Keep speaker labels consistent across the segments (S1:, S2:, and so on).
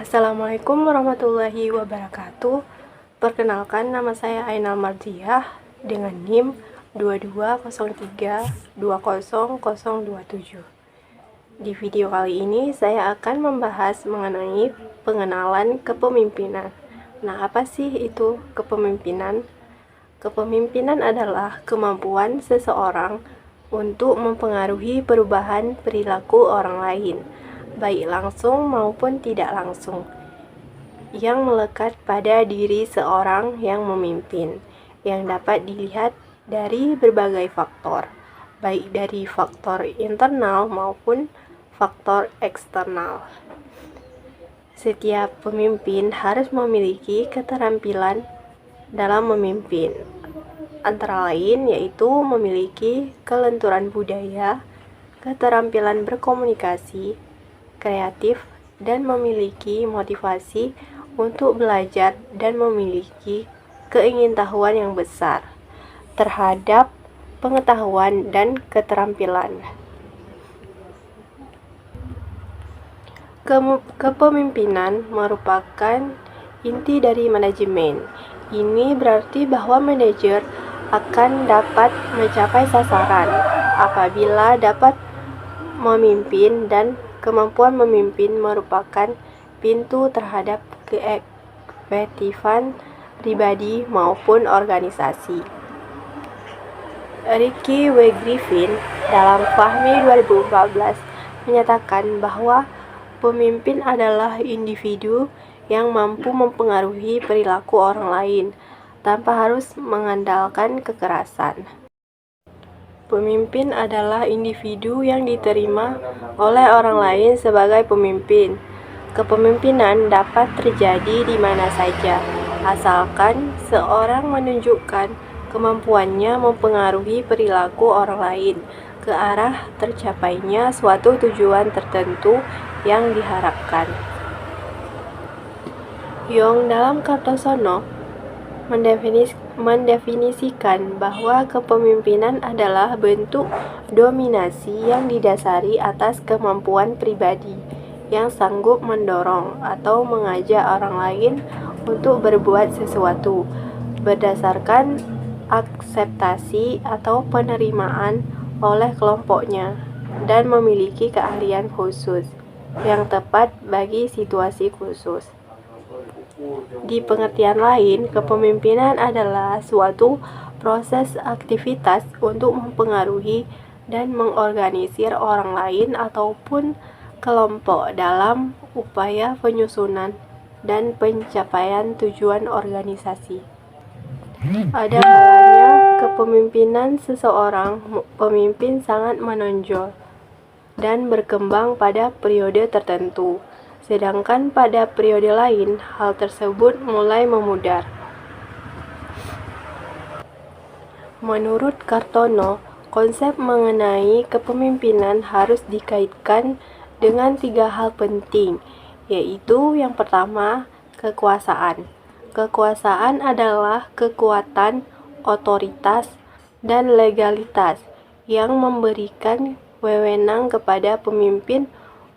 S1: Assalamualaikum warahmatullahi wabarakatuh. Perkenalkan, nama saya Ainal Marziah dengan NIM 2203200027. Di video kali ini saya akan membahas mengenai pengenalan kepemimpinan. Nah, apa sih itu kepemimpinan? Kepemimpinan adalah kemampuan seseorang untuk mempengaruhi perubahan perilaku orang lain, baik langsung maupun tidak langsung, yang melekat pada diri seorang yang memimpin, yang dapat dilihat dari berbagai faktor, baik dari faktor internal maupun faktor eksternal. Setiap pemimpin harus memiliki keterampilan dalam memimpin, antara lain yaitu memiliki kelenturan budaya, keterampilan berkomunikasi, kreatif, dan memiliki motivasi untuk belajar dan memiliki keingintahuan yang besar terhadap pengetahuan dan keterampilan. Kepemimpinan merupakan inti dari manajemen. Ini berarti bahwa manajer akan dapat mencapai sasaran apabila dapat memimpin, dan kemampuan memimpin merupakan pintu terhadap keefektifan pribadi maupun organisasi. Ricky W. Griffin dalam Fahmi 2014 menyatakan bahwa pemimpin adalah individu yang mampu mempengaruhi perilaku orang lain tanpa harus mengandalkan kekerasan. Pemimpin adalah individu yang diterima oleh orang lain sebagai pemimpin. Kepemimpinan dapat terjadi di mana saja, asalkan seorang menunjukkan kemampuannya mempengaruhi perilaku orang lain ke arah tercapainya suatu tujuan tertentu yang diharapkan. Young dalam Kartosono mendefinisikan bahwa kepemimpinan adalah bentuk dominasi yang didasari atas kemampuan pribadi yang sanggup mendorong atau mengajak orang lain untuk berbuat sesuatu berdasarkan akseptasi atau penerimaan oleh kelompoknya, dan memiliki keahlian khusus yang tepat bagi situasi khusus. Di pengertian lain, kepemimpinan adalah suatu proses aktivitas untuk mempengaruhi dan mengorganisir orang lain ataupun kelompok dalam upaya penyusunan dan pencapaian tujuan organisasi. Ada kalanya kepemimpinan seseorang pemimpin sangat menonjol dan berkembang pada periode tertentu, sedangkan pada periode lain hal tersebut mulai memudar. Menurut Kartono, konsep mengenai kepemimpinan harus dikaitkan dengan 3 hal penting, yaitu yang pertama, kekuasaan. Kekuasaan adalah kekuatan, otoritas, dan legalitas yang memberikan wewenang kepada pemimpin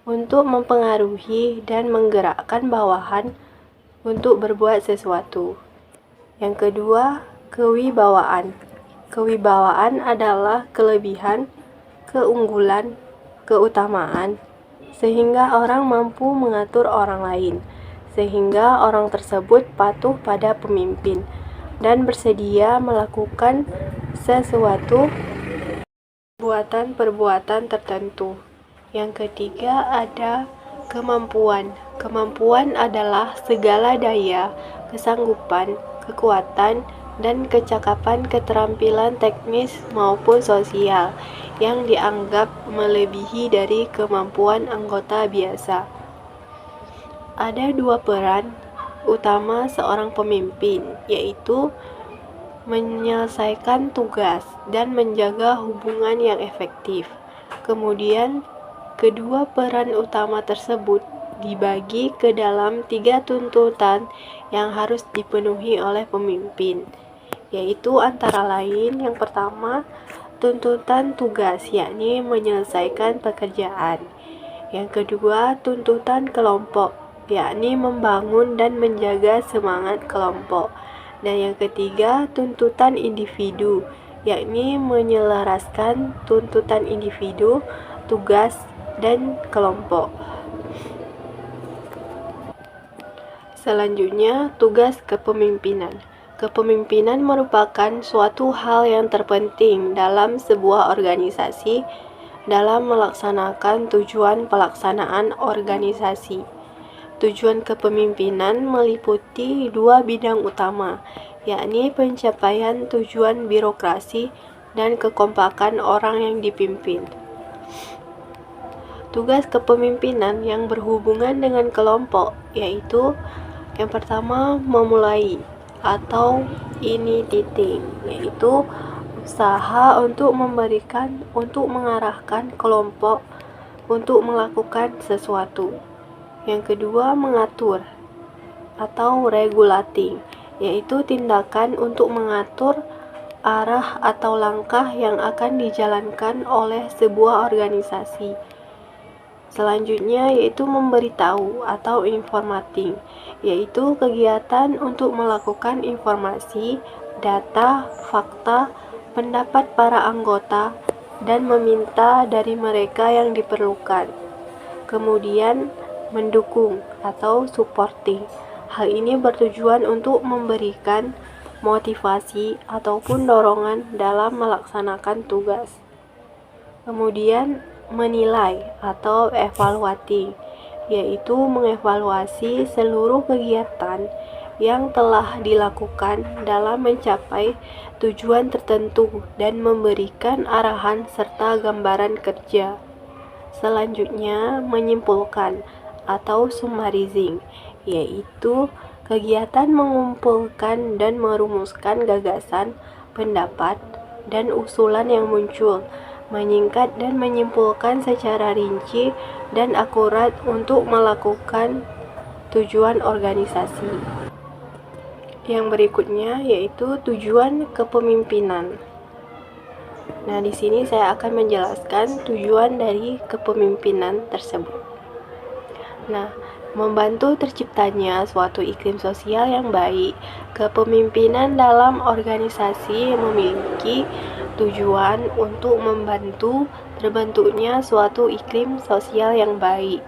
S1: untuk mempengaruhi dan menggerakkan bawahan untuk berbuat sesuatu. Yang kedua, kewibawaan. Kewibawaan adalah kelebihan, keunggulan, keutamaan, sehingga orang mampu mengatur orang lain, sehingga orang tersebut patuh pada pemimpin dan bersedia melakukan sesuatu perbuatan tertentu. Yang ketiga ada kemampuan. Kemampuan adalah segala daya, kesanggupan, kekuatan, dan kecakapan keterampilan teknis maupun sosial yang dianggap melebihi dari kemampuan anggota biasa. Ada 2 peran utama seorang pemimpin, yaitu menyelesaikan tugas dan menjaga hubungan yang efektif. Kemudian, kedua peran utama tersebut dibagi ke dalam 3 tuntutan yang harus dipenuhi oleh pemimpin, yaitu antara lain yang pertama, tuntutan tugas, yakni menyelesaikan pekerjaan. Yang kedua, tuntutan kelompok, yakni membangun dan menjaga semangat kelompok. Dan yang ketiga, tuntutan individu, yakni menyelaraskan tuntutan individu, tugas, dan kelompok. Selanjutnya, tugas kepemimpinan. Kepemimpinan merupakan suatu hal yang terpenting dalam sebuah organisasi dalam melaksanakan tujuan pelaksanaan organisasi. Tujuan kepemimpinan meliputi dua bidang utama, yakni pencapaian tujuan birokrasi dan kekompakan orang yang dipimpin. Tugas kepemimpinan yang berhubungan dengan kelompok yaitu yang pertama, memulai atau initiating, yaitu usaha untuk mengarahkan kelompok untuk melakukan sesuatu. Yang kedua, mengatur atau regulating, yaitu tindakan untuk mengatur arah atau langkah yang akan dijalankan oleh sebuah organisasi. Selanjutnya yaitu memberitahu atau informating, yaitu kegiatan untuk melakukan informasi, data, fakta, pendapat para anggota, dan meminta dari mereka yang diperlukan. Kemudian mendukung atau supporting. Hal ini bertujuan untuk memberikan motivasi ataupun dorongan dalam melaksanakan tugas. Kemudian menilai atau evaluating, yaitu mengevaluasi seluruh kegiatan yang telah dilakukan dalam mencapai tujuan tertentu dan memberikan arahan serta gambaran kerja. Selanjutnya, menyimpulkan atau summarizing, yaitu kegiatan mengumpulkan dan merumuskan gagasan, pendapat, dan usulan yang muncul, menyingkat dan menyimpulkan secara rinci dan akurat untuk melakukan tujuan organisasi. Yang berikutnya yaitu tujuan kepemimpinan. Nah, di sini saya akan menjelaskan tujuan dari kepemimpinan tersebut. Nah, membantu terciptanya suatu iklim sosial yang baik. Kepemimpinan dalam organisasi memiliki tujuan untuk membantu terbentuknya suatu iklim sosial yang baik.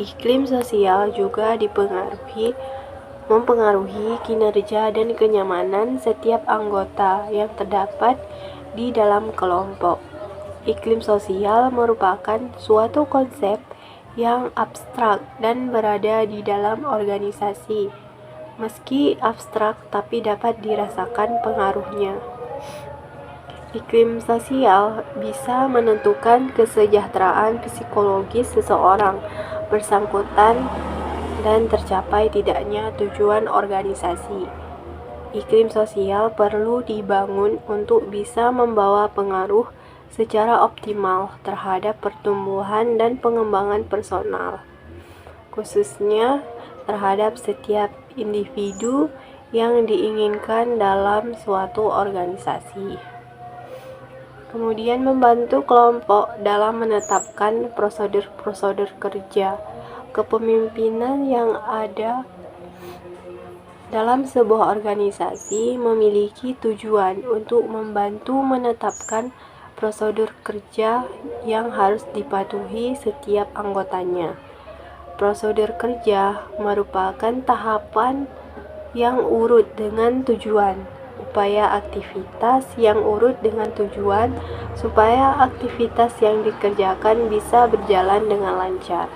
S1: Iklim sosial juga mempengaruhi kinerja dan kenyamanan setiap anggota yang terdapat di dalam kelompok. Iklim sosial merupakan suatu konsep yang abstrak dan berada di dalam organisasi. Meski abstrak, tapi dapat dirasakan pengaruhnya. Iklim sosial bisa menentukan kesejahteraan psikologis seseorang bersangkutan dan tercapai tidaknya tujuan organisasi. Iklim sosial perlu dibangun untuk bisa membawa pengaruh secara optimal terhadap pertumbuhan dan pengembangan personal, khususnya terhadap setiap individu yang diinginkan dalam suatu organisasi. Kemudian membantu kelompok dalam menetapkan prosedur-prosedur kerja. Kepemimpinan yang ada dalam sebuah organisasi memiliki tujuan untuk membantu menetapkan prosedur kerja yang harus dipatuhi setiap anggotanya. Prosedur kerja merupakan tahapan yang urut dengan tujuan, upaya aktivitas yang urut dengan tujuan, supaya aktivitas yang dikerjakan bisa berjalan dengan lancar.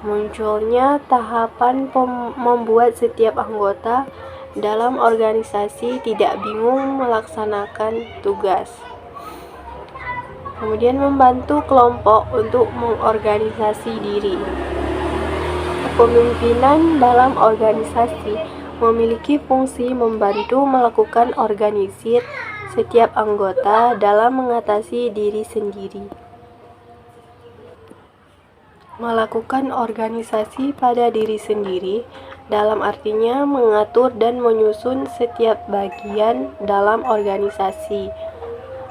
S1: Munculnya tahapan membuat setiap anggota dalam organisasi tidak bingung melaksanakan tugas. Kemudian membantu kelompok untuk mengorganisasi diri. Kepemimpinan dalam organisasi memiliki fungsi membantu melakukan organisir setiap anggota dalam mengatasi diri sendiri. Melakukan organisasi pada diri sendiri dalam artinya mengatur dan menyusun setiap bagian dalam organisasi,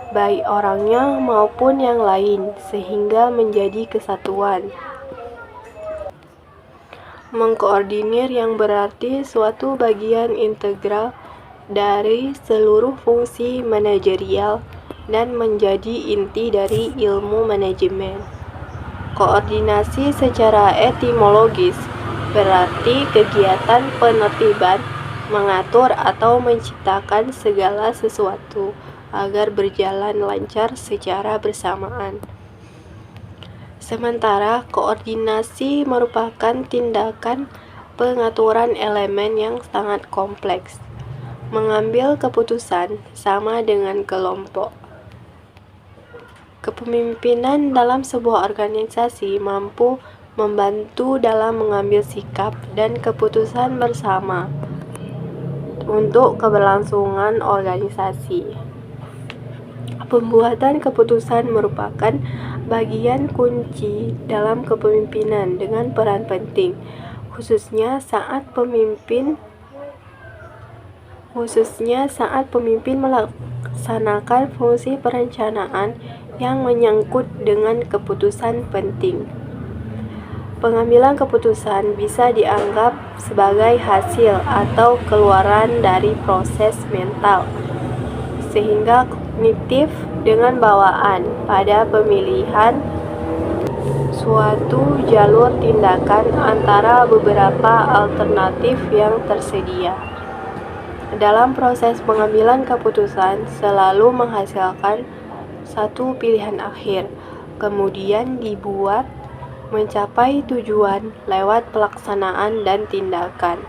S1: baik orangnya maupun yang lain, sehingga menjadi kesatuan. Mengkoordinir yang berarti suatu bagian integral dari seluruh fungsi manajerial dan menjadi inti dari ilmu manajemen. Koordinasi secara etimologis berarti kegiatan penertiban, mengatur atau menciptakan segala sesuatu agar berjalan lancar secara bersamaan. Sementara koordinasi merupakan tindakan pengaturan elemen yang sangat kompleks. Mengambil keputusan sama dengan kelompok. Kepemimpinan dalam sebuah organisasi mampu membantu dalam mengambil sikap dan keputusan bersama untuk keberlangsungan organisasi. Pembuatan keputusan merupakan bagian kunci dalam kepemimpinan dengan peran penting, khususnya saat pemimpin melaksanakan fungsi perencanaan yang menyangkut dengan keputusan penting. Pengambilan keputusan bisa dianggap sebagai hasil atau keluaran dari proses mental, sehingga kognitif dengan bawaan pada pemilihan suatu jalur tindakan antara beberapa alternatif yang tersedia. Dalam proses pengambilan keputusan selalu menghasilkan satu pilihan akhir, kemudian dibuat mencapai tujuan lewat pelaksanaan dan tindakan.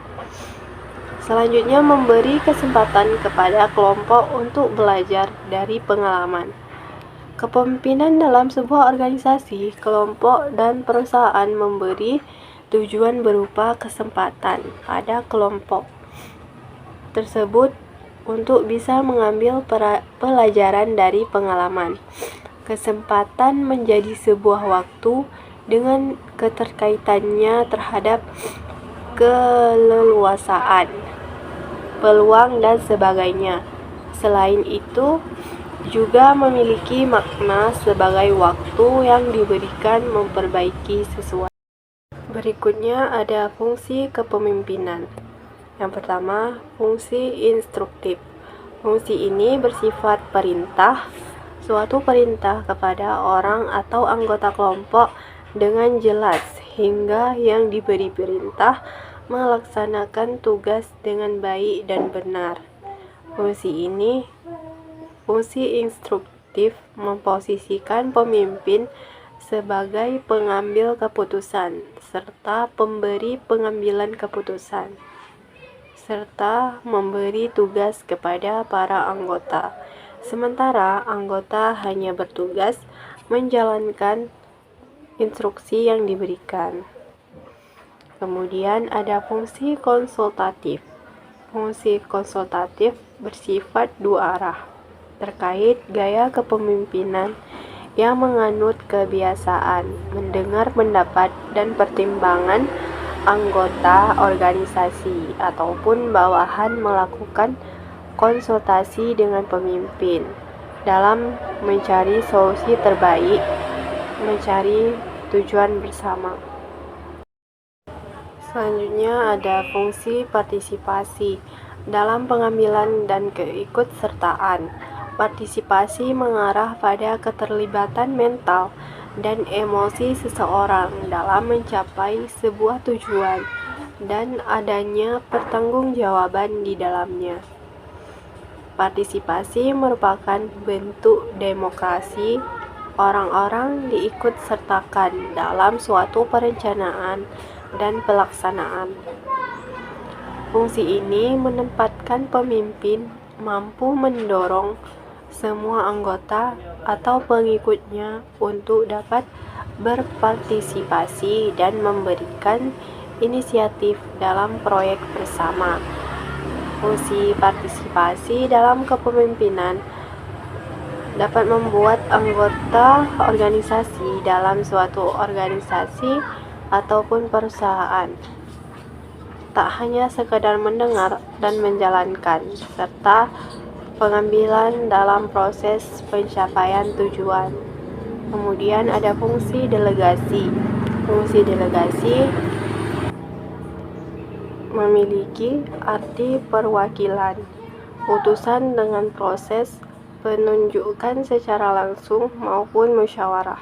S1: Selanjutnya, memberi kesempatan kepada kelompok untuk belajar dari pengalaman. Kepemimpinan dalam sebuah organisasi, kelompok, dan perusahaan memberi tujuan berupa kesempatan pada kelompok tersebut untuk bisa mengambil pelajaran dari pengalaman. Kesempatan menjadi sebuah waktu dengan keterkaitannya terhadap keleluasaan, peluang, dan sebagainya. Selain itu, juga memiliki makna sebagai waktu yang diberikan memperbaiki sesuatu. Berikutnya ada fungsi kepemimpinan. Yang pertama, fungsi instruktif. Fungsi ini bersifat perintah, suatu perintah kepada orang atau anggota kelompok dengan jelas hingga yang diberi perintah melaksanakan tugas dengan baik dan benar. Fungsi instruktif memposisikan pemimpin sebagai pengambil keputusan serta pemberi pengambilan keputusan, serta memberi tugas kepada para anggota. Sementara anggota hanya bertugas menjalankan instruksi yang diberikan. Kemudian ada fungsi konsultatif. Fungsi konsultatif bersifat dua arah, terkait gaya kepemimpinan yang menganut kebiasaan mendengar pendapat dan pertimbangan anggota organisasi ataupun bawahan melakukan konsultasi dengan pemimpin dalam mencari solusi terbaik, mencari tujuan bersama. Selanjutnya ada fungsi partisipasi dalam pengambilan dan keikutsertaan. Partisipasi mengarah pada keterlibatan mental dan emosi seseorang dalam mencapai sebuah tujuan dan adanya pertanggungjawaban di dalamnya. Partisipasi merupakan bentuk demokrasi. Orang-orang diikutsertakan dalam suatu perencanaan dan pelaksanaan. Fungsi ini menempatkan pemimpin mampu mendorong semua anggota atau pengikutnya untuk dapat berpartisipasi dan memberikan inisiatif dalam proyek bersama. Fungsi partisipasi dalam kepemimpinan dapat membuat anggota organisasi dalam suatu organisasi ataupun perusahaan tak hanya sekedar mendengar dan menjalankan, serta pengambilan dalam proses pencapaian tujuan. Kemudian ada fungsi delegasi. Fungsi delegasi memiliki arti perwakilan, putusan dengan proses penunjukan secara langsung maupun musyawarah.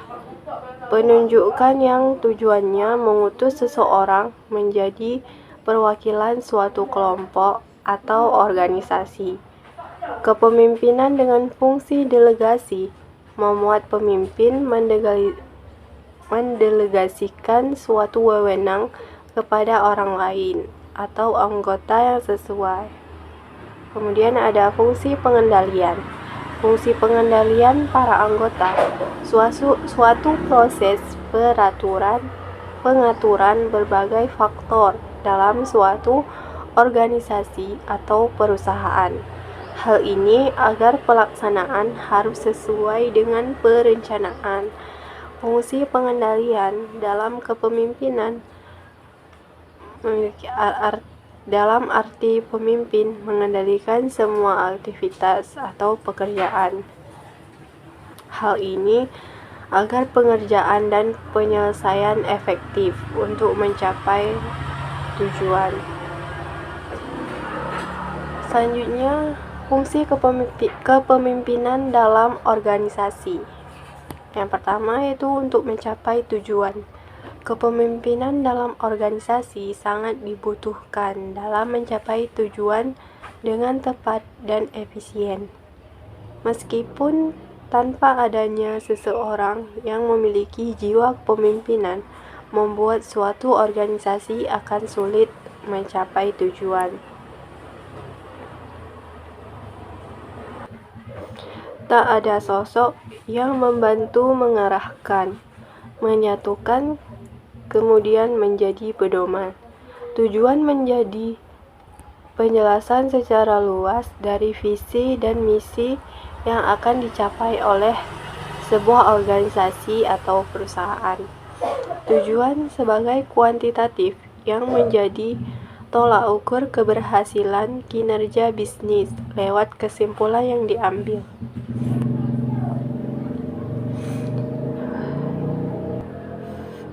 S1: Penunjukan yang tujuannya mengutus seseorang menjadi perwakilan suatu kelompok atau organisasi. Kepemimpinan dengan fungsi delegasi memuat pemimpin mendelegasikan suatu wewenang kepada orang lain atau anggota yang sesuai. Kemudian ada fungsi pengendalian. Fungsi pengendalian para anggota suatu proses pengaturan berbagai faktor dalam suatu organisasi atau perusahaan. Hal ini agar pelaksanaan harus sesuai dengan perencanaan. Fungsi pengendalian dalam kepemimpinan memiliki dalam arti pemimpin mengendalikan semua aktivitas atau pekerjaan. Hal ini agar pengerjaan dan penyelesaian efektif untuk mencapai tujuan. Selanjutnya, fungsi kepemimpinan dalam organisasi. Yang pertama yaitu untuk mencapai tujuan. Kepemimpinan dalam organisasi sangat dibutuhkan dalam mencapai tujuan dengan tepat dan efisien. Meskipun tanpa adanya seseorang yang memiliki jiwa kepemimpinan, membuat suatu organisasi akan sulit mencapai tujuan. Tak ada sosok yang membantu mengarahkan, menyatukan, kemudian menjadi pedoman. Tujuan menjadi penjelasan secara luas dari visi dan misi yang akan dicapai oleh sebuah organisasi atau perusahaan. Tujuan sebagai kuantitatif yang menjadi tolak ukur keberhasilan kinerja bisnis lewat kesimpulan yang diambil.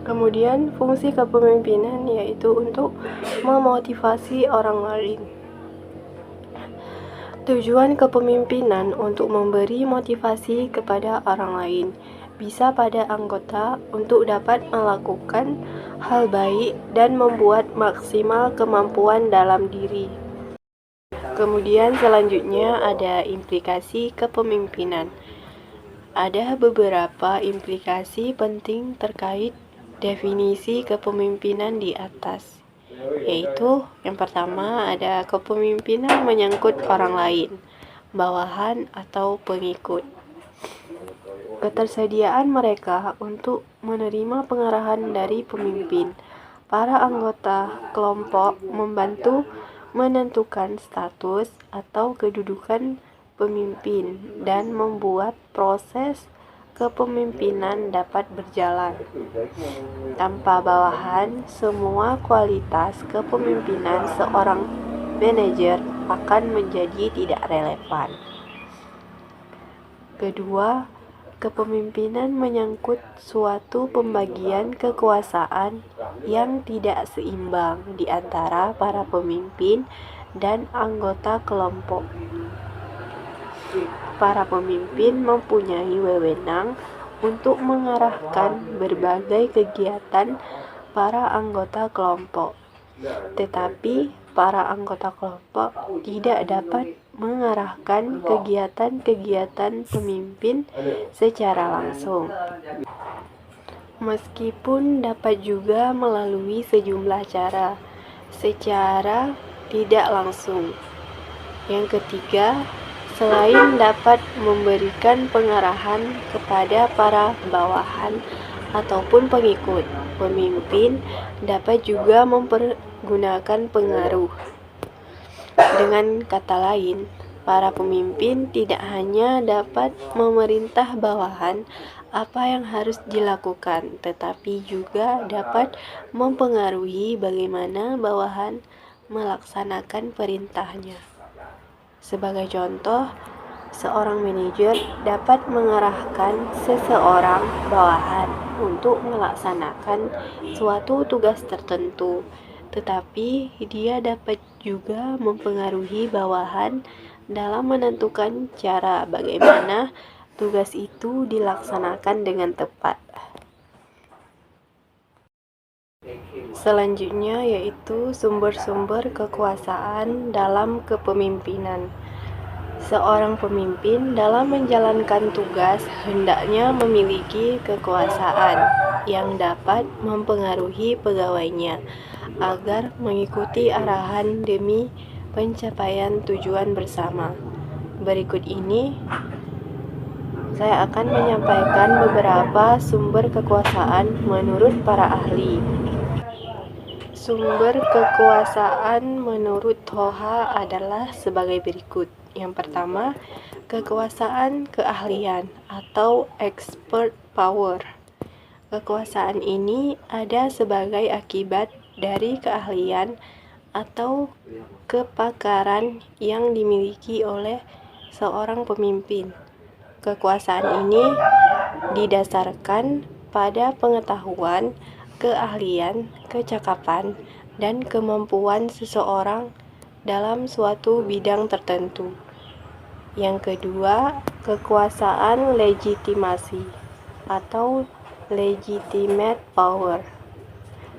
S1: Kemudian fungsi kepemimpinan yaitu untuk memotivasi orang lain. Tujuan kepemimpinan untuk memberi motivasi kepada orang lain, bisa pada anggota untuk dapat melakukan hal baik dan membuat maksimal kemampuan dalam diri. Kemudian selanjutnya ada implikasi kepemimpinan. Ada beberapa implikasi penting terkait definisi kepemimpinan di atas, yaitu yang pertama ada kepemimpinan menyangkut orang lain, bawahan atau pengikut. Ketersediaan mereka untuk menerima pengarahan dari pemimpin. Para anggota kelompok membantu menentukan status atau kedudukan pemimpin dan membuat proses kepemimpinan dapat berjalan. Tanpa bawahan, semua kualitas kepemimpinan seorang manajer akan menjadi tidak relevan. Kedua, kepemimpinan menyangkut suatu pembagian kekuasaan yang tidak seimbang di antara para pemimpin dan anggota kelompok. Para pemimpin mempunyai wewenang untuk mengarahkan berbagai kegiatan para anggota kelompok, tetapi para anggota kelompok tidak dapat mengarahkan kegiatan-kegiatan pemimpin secara langsung, meskipun dapat juga melalui sejumlah cara secara tidak langsung. Yang ketiga, selain dapat memberikan pengarahan kepada para bawahan ataupun pengikut, pemimpin dapat juga mempergunakan pengaruh. Dengan kata lain, para pemimpin tidak hanya dapat memerintah bawahan apa yang harus dilakukan, tetapi juga dapat mempengaruhi bagaimana bawahan melaksanakan perintahnya. Sebagai contoh, seorang manajer dapat mengarahkan seseorang bawahan untuk melaksanakan suatu tugas tertentu tetapi dia dapat juga mempengaruhi bawahan dalam menentukan cara bagaimana tugas itu dilaksanakan dengan tepat. Selanjutnya yaitu sumber-sumber kekuasaan dalam kepemimpinan. Seorang pemimpin dalam menjalankan tugas hendaknya memiliki kekuasaan yang dapat mempengaruhi pegawainya agar mengikuti arahan demi pencapaian tujuan bersama. Berikut ini saya akan menyampaikan beberapa sumber kekuasaan menurut para ahli. Sumber kekuasaan menurut Thoha adalah sebagai berikut. Yang pertama, kekuasaan keahlian atau expert power. Kekuasaan ini ada sebagai akibat dari keahlian atau kepakaran yang dimiliki oleh seorang pemimpin. Kekuasaan ini didasarkan pada pengetahuan, keahlian, kecakapan, dan kemampuan seseorang dalam suatu bidang tertentu. Yang kedua, kekuasaan legitimasi atau legitimate power.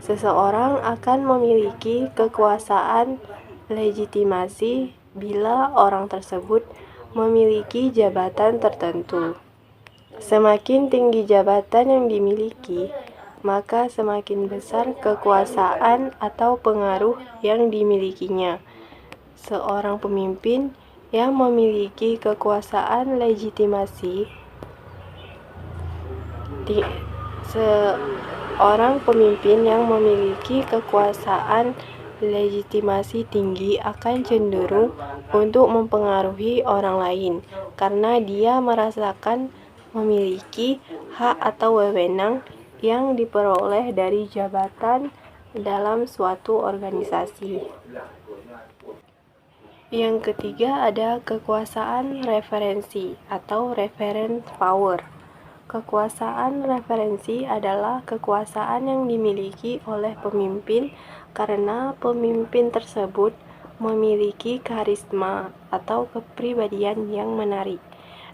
S1: Seseorang akan memiliki kekuasaan legitimasi bila orang tersebut memiliki jabatan tertentu. Semakin tinggi jabatan yang dimiliki, maka semakin besar kekuasaan atau pengaruh yang dimilikinya. Seorang pemimpin yang memiliki kekuasaan legitimasi tinggi akan cenderung untuk mempengaruhi orang lain karena dia merasakan memiliki hak atau wewenang yang diperoleh dari jabatan dalam suatu organisasi. Yang ketiga ada kekuasaan referensi atau reference power. Kekuasaan referensi adalah kekuasaan yang dimiliki oleh pemimpin karena pemimpin tersebut memiliki karisma atau kepribadian yang menarik.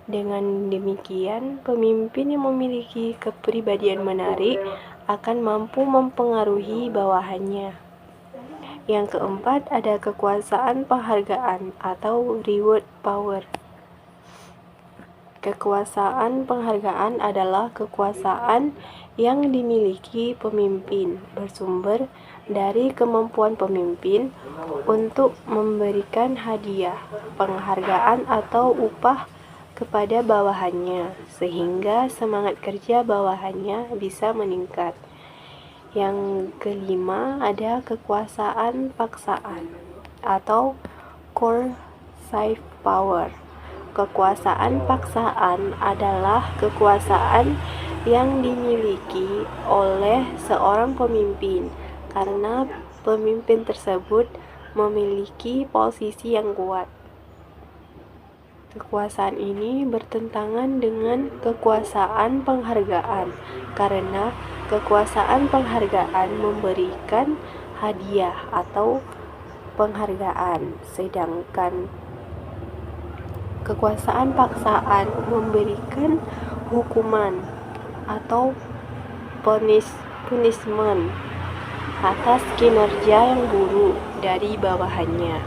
S1: Dengan demikian, pemimpin yang memiliki kepribadian menarik akan mampu mempengaruhi bawahannya. Yang keempat ada kekuasaan penghargaan atau reward power. Kekuasaan penghargaan adalah kekuasaan yang dimiliki pemimpin bersumber dari kemampuan pemimpin untuk memberikan hadiah, penghargaan atau upah kepada bawahannya sehingga semangat kerja bawahannya bisa meningkat. Yang kelima ada kekuasaan paksaan atau coercive power. Kekuasaan paksaan adalah kekuasaan yang dimiliki oleh seorang pemimpin karena pemimpin tersebut memiliki posisi yang kuat. Kekuasaan ini bertentangan dengan kekuasaan penghargaan karena kekuasaan penghargaan memberikan hadiah atau penghargaan, sedangkan kekuasaan paksaan memberikan hukuman atau punishment atas kinerja yang buruk dari bawahannya.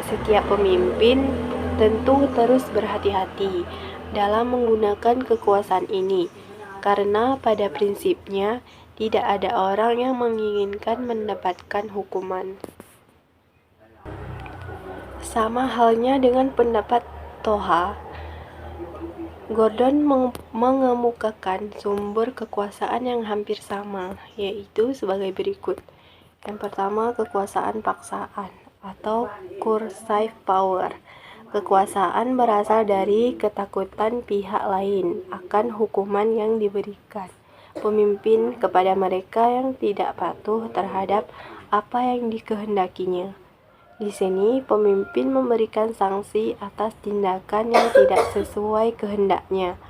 S1: Setiap pemimpin tentu terus berhati-hati dalam menggunakan kekuasaan ini, karena pada prinsipnya tidak ada orang yang menginginkan mendapatkan hukuman. Sama halnya dengan pendapat Thoha, Gordon mengemukakan sumber kekuasaan yang hampir sama, yaitu sebagai berikut. Yang pertama, kekuasaan paksaan atau coercive power. Kekuasaan berasal dari ketakutan pihak lain akan hukuman yang diberikan pemimpin kepada mereka yang tidak patuh terhadap apa yang dikehendakinya. Di sini, pemimpin memberikan sanksi atas tindakan yang tidak sesuai kehendaknya.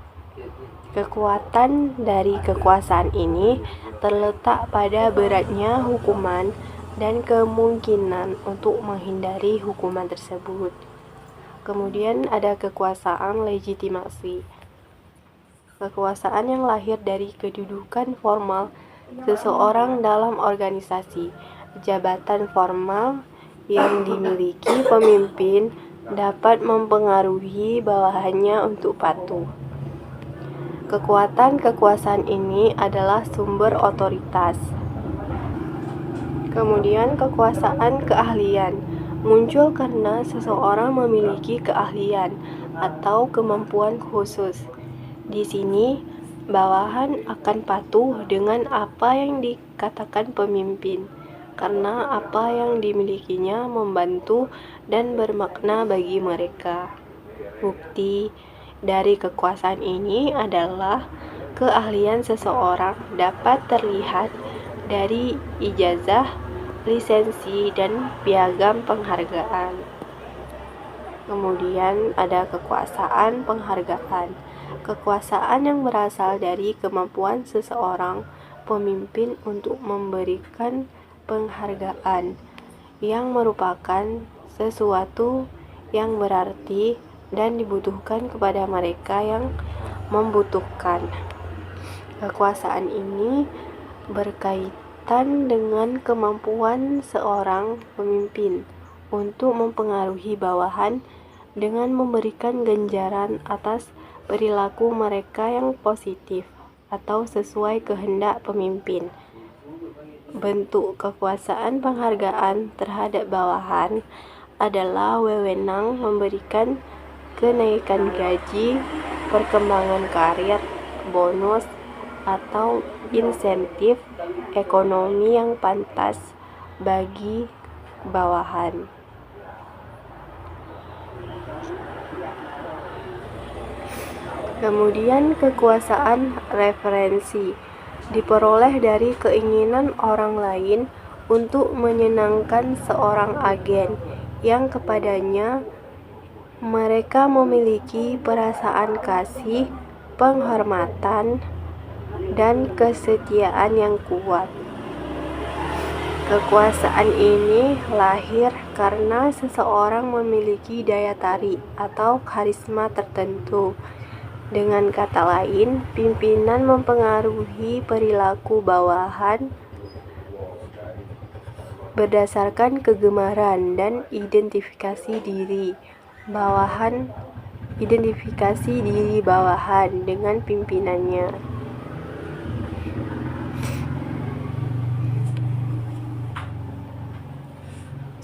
S1: Kekuatan dari kekuasaan ini terletak pada beratnya hukuman dan kemungkinan untuk menghindari hukuman tersebut. Kemudian ada kekuasaan legitimasi. Kekuasaan yang lahir dari kedudukan formal seseorang dalam organisasi. Jabatan formal yang dimiliki pemimpin dapat mempengaruhi bawahannya untuk patuh. Kekuatan kekuasaan ini adalah sumber otoritas. Kemudian kekuasaan keahlian muncul karena seseorang memiliki keahlian atau kemampuan khusus. Di sini, bawahan akan patuh dengan apa yang dikatakan pemimpin, karena apa yang dimilikinya membantu dan bermakna bagi mereka. Bukti dari kekuasaan ini adalah keahlian seseorang dapat terlihat dari ijazah, lisensi, dan piagam penghargaan. Kemudian ada kekuasaan penghargaan. Kekuasaan yang berasal dari kemampuan seseorang pemimpin untuk memberikan penghargaan yang merupakan sesuatu yang berarti dan dibutuhkan kepada mereka yang membutuhkan. Kekuasaan ini berkaitan dengan kemampuan seorang pemimpin untuk mempengaruhi bawahan dengan memberikan ganjaran atas perilaku mereka yang positif atau sesuai kehendak pemimpin. Bentuk kekuasaan penghargaan terhadap bawahan adalah wewenang memberikan kenaikan gaji, perkembangan karir, bonus, atau insentif ekonomi yang pantas bagi bawahan. Kemudian kekuasaan referensi diperoleh dari keinginan orang lain untuk menyenangkan seorang agen yang kepadanya mereka memiliki perasaan kasih, penghormatan, dan kesetiaan yang kuat. Kekuasaan ini lahir karena seseorang memiliki daya tarik atau karisma tertentu. Dengan kata lain, pimpinan mempengaruhi perilaku bawahan berdasarkan kegemaran dan identifikasi diri bawahan dengan pimpinannya.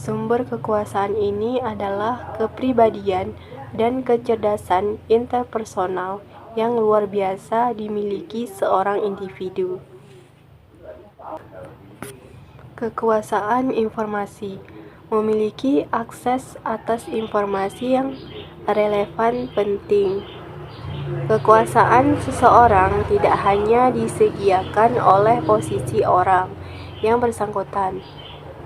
S1: Sumber kekuasaan ini adalah kepribadian dan kecerdasan interpersonal yang luar biasa dimiliki seorang individu. Kekuasaan informasi memiliki akses atas informasi yang relevan penting. Kekuasaan seseorang tidak hanya disediakan oleh posisi orang yang bersangkutan,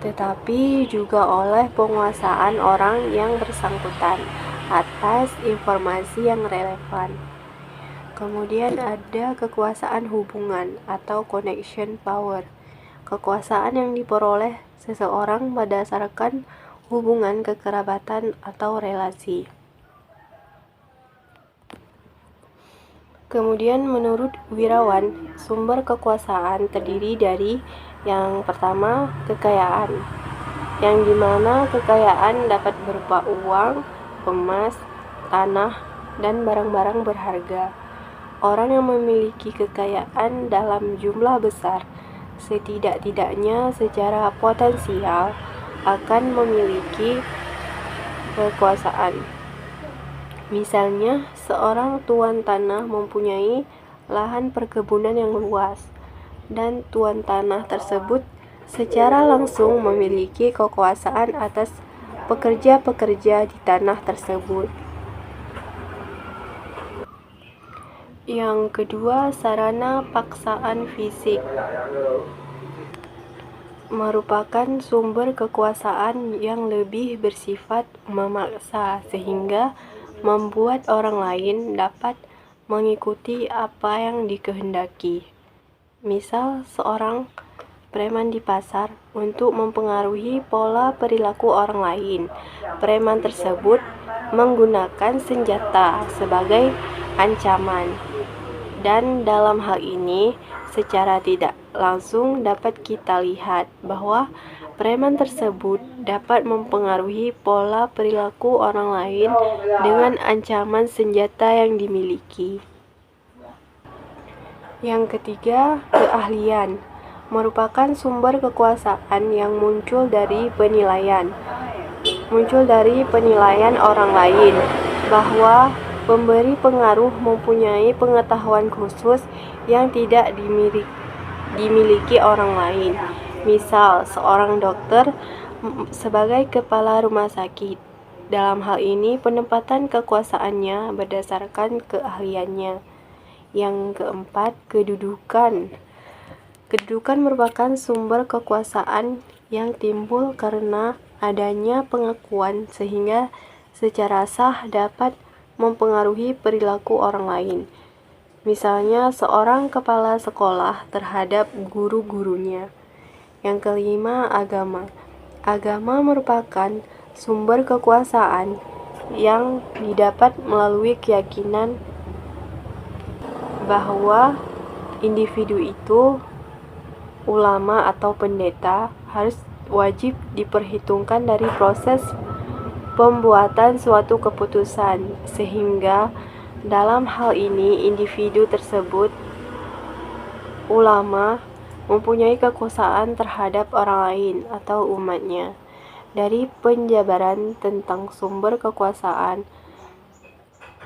S1: tetapi juga oleh penguasaan orang yang bersangkutan atas informasi yang relevan. Kemudian ada kekuasaan hubungan atau connection power. Kekuasaan yang diperoleh seseorang berdasarkan hubungan kekerabatan atau relasi. Kemudian menurut Wirawan, sumber kekuasaan terdiri dari yang pertama, kekayaan, yang dimana kekayaan dapat berupa uang, emas, tanah, dan barang-barang berharga. Orang yang memiliki kekayaan dalam jumlah besar, setidak-tidaknya secara potensial, akan memiliki kekuasaan. Misalnya, seorang tuan tanah mempunyai lahan perkebunan yang luas, dan tuan tanah tersebut secara langsung memiliki kekuasaan atas pekerja-pekerja di tanah tersebut. Yang kedua, sarana paksaan fisik merupakan sumber kekuasaan yang lebih bersifat memaksa sehingga membuat orang lain dapat mengikuti apa yang dikehendaki. Misal, seorang preman di pasar untuk mempengaruhi pola perilaku orang lain. Preman tersebut menggunakan senjata sebagai ancaman, dan dalam hal ini secara tidak langsung dapat kita lihat bahwa preman tersebut dapat mempengaruhi pola perilaku orang lain dengan ancaman senjata yang dimiliki. Yang ketiga, keahlian merupakan sumber kekuasaan yang muncul dari penilaian orang lain, bahwa pemberi pengaruh mempunyai pengetahuan khusus yang tidak dimiliki orang lain. Misal, seorang dokter sebagai kepala rumah sakit. Dalam hal ini, penempatan kekuasaannya berdasarkan keahliannya. Yang keempat, kedudukan. Kedudukan merupakan sumber kekuasaan yang timbul karena adanya pengakuan sehingga secara sah dapat mempengaruhi perilaku orang lain. Misalnya, seorang kepala sekolah terhadap guru-gurunya. Yang kelima, agama. Agama merupakan sumber kekuasaan yang didapat melalui keyakinan bahwa individu itu, ulama atau pendeta, harus wajib diperhitungkan dari proses pembuatan suatu keputusan, sehingga dalam hal ini individu tersebut, ulama, mempunyai kekuasaan terhadap orang lain atau umatnya. Dari penjabaran tentang sumber kekuasaan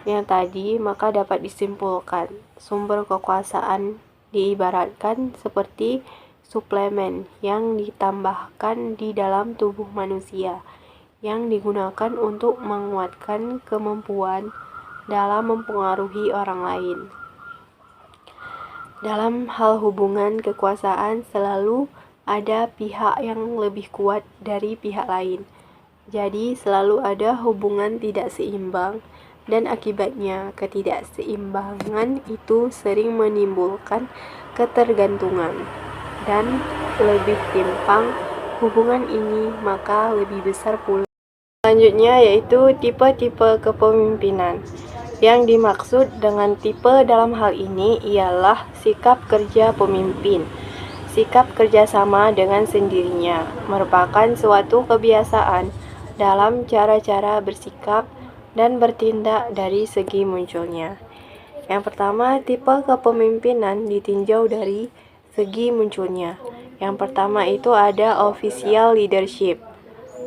S1: yang tadi, maka dapat disimpulkan sumber kekuasaan diibaratkan seperti suplemen yang ditambahkan di dalam tubuh manusia, yang digunakan untuk menguatkan kemampuan dalam mempengaruhi orang lain. Dalam hal hubungan kekuasaan selalu ada pihak yang lebih kuat dari pihak lain. Jadi selalu ada hubungan tidak seimbang, dan akibatnya ketidakseimbangan itu sering menimbulkan ketergantungan, dan lebih timpang hubungan ini maka lebih besar pula. Selanjutnya yaitu tipe-tipe kepemimpinan. Yang dimaksud dengan tipe dalam hal ini ialah sikap kerja pemimpin. Sikap kerjasama dengan sendirinya merupakan suatu kebiasaan dalam cara-cara bersikap dan bertindak dari segi munculnya. Yang pertama, tipe kepemimpinan ditinjau dari segi munculnya. Yang pertama itu ada official leadership.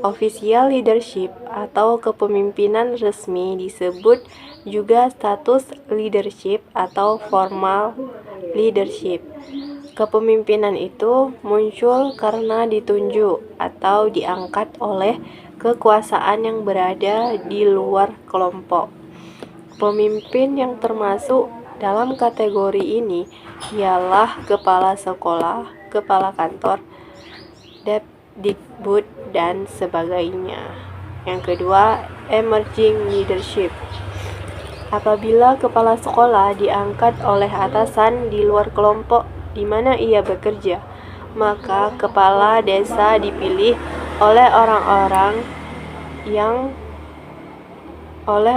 S1: Official leadership atau kepemimpinan resmi disebut juga status leadership atau formal leadership. Kepemimpinan itu muncul karena ditunjuk atau diangkat oleh kekuasaan yang berada di luar kelompok. Pemimpin yang termasuk dalam kategori ini ialah kepala sekolah, kepala kantor, Dikbud, dan sebagainya. Yang kedua, emerging leadership. Apabila kepala sekolah diangkat oleh atasan di luar kelompok di mana ia bekerja, maka kepala desa dipilih oleh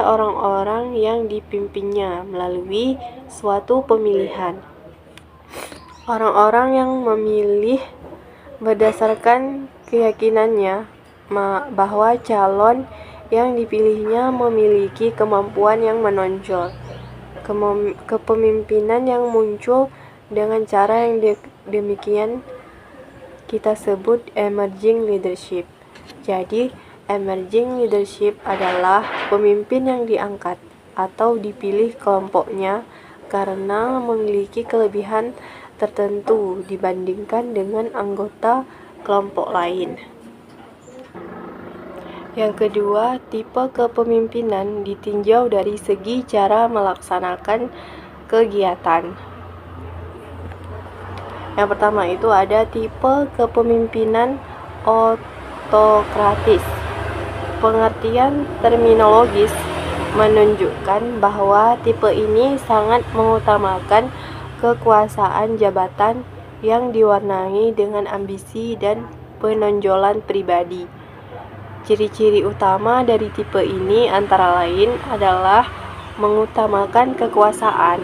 S1: orang-orang yang dipimpinnya melalui suatu pemilihan. Orang-orang yang memilih berdasarkan keyakinannya bahwa calon yang dipilihnya memiliki kemampuan yang menonjol. Kepemimpinan yang muncul dengan cara yang demikian kita sebut emerging leadership. Jadi, emerging leadership adalah pemimpin yang diangkat atau dipilih kelompoknya karena memiliki kelebihan tertentu dibandingkan dengan anggota kelompok lain. Yang kedua, tipe kepemimpinan ditinjau dari segi cara melaksanakan kegiatan. Yang pertama itu ada tipe kepemimpinan autokratis. Pengertian terminologis menunjukkan bahwa tipe ini sangat mengutamakan kekuasaan jabatan yang diwarnai dengan ambisi dan penonjolan pribadi. Ciri-ciri utama dari tipe ini antara lain adalah mengutamakan kekuasaan,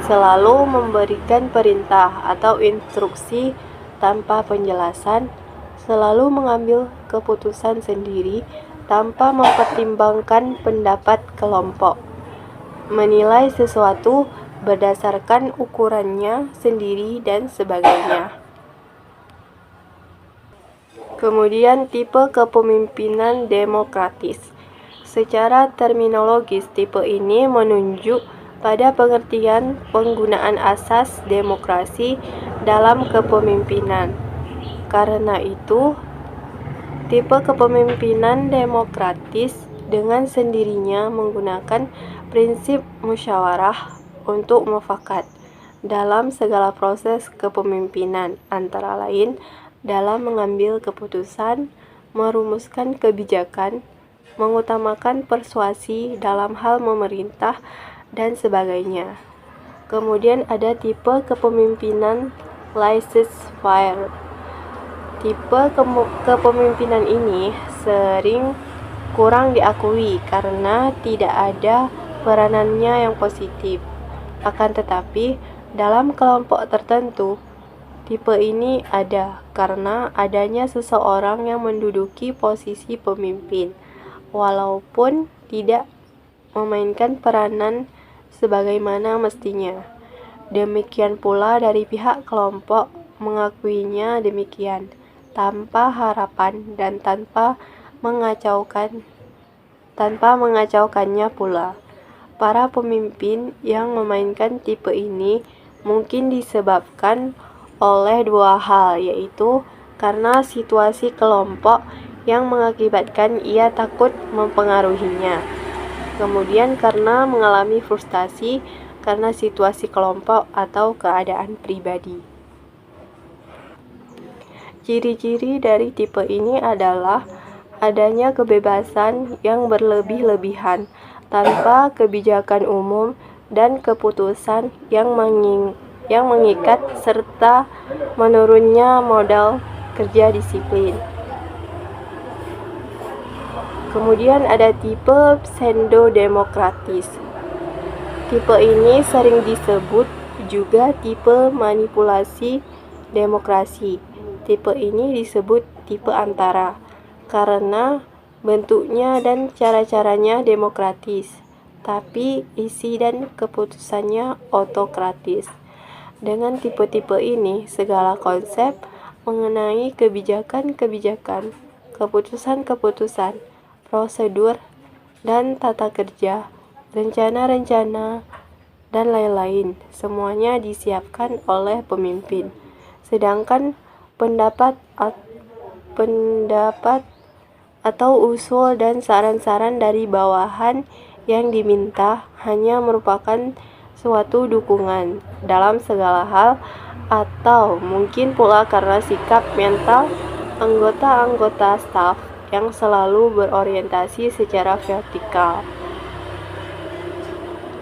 S1: selalu memberikan perintah atau instruksi tanpa penjelasan, selalu mengambil keputusan sendiri tanpa mempertimbangkan pendapat kelompok, menilai sesuatu berdasarkan ukurannya sendiri, dan sebagainya. Kemudian tipe kepemimpinan demokratis. Secara terminologis, tipe ini menunjuk pada pengertian penggunaan asas demokrasi dalam kepemimpinan. Karena itu, tipe kepemimpinan demokratis dengan sendirinya menggunakan prinsip musyawarah untuk mufakat dalam segala proses kepemimpinan, antara lain dalam mengambil keputusan, merumuskan kebijakan, mengutamakan persuasi dalam hal memerintah, dan sebagainya. Kemudian ada tipe kepemimpinan laissez-faire. Tipe kepemimpinan ini sering kurang diakui karena tidak ada peranannya yang positif. Akan tetapi, dalam kelompok tertentu, tipe ini ada karena adanya seseorang yang menduduki posisi pemimpin, walaupun tidak memainkan peranan sebagaimana mestinya. Demikian pula dari pihak kelompok mengakuinya demikian, tanpa harapan dan tanpa mengacaukannya pula. Para pemimpin yang memainkan tipe ini mungkin disebabkan oleh dua hal, yaitu karena situasi kelompok yang mengakibatkan ia takut mempengaruhinya, kemudian karena mengalami frustasi karena situasi kelompok atau keadaan pribadi. Ciri-ciri dari tipe ini adalah adanya kebebasan yang berlebih-lebihan tanpa kebijakan umum dan keputusan yang mengikat serta menurunnya modal kerja disiplin. Kemudian ada tipe pseudo-demokratis. Tipe ini sering disebut juga tipe manipulasi demokrasi. Tipe ini disebut tipe antara karena bentuknya dan cara-caranya demokratis, tapi isi dan keputusannya otokratis. Dengan tipe-tipe ini, segala konsep mengenai kebijakan-kebijakan, keputusan-keputusan, prosedur, dan tata kerja, rencana-rencana, dan lain-lain, semuanya disiapkan oleh pemimpin. Sedangkan pendapat atau usul dan saran-saran dari bawahan yang diminta hanya merupakan suatu dukungan dalam segala hal, atau mungkin pula karena sikap mental anggota-anggota staf yang selalu berorientasi secara vertikal.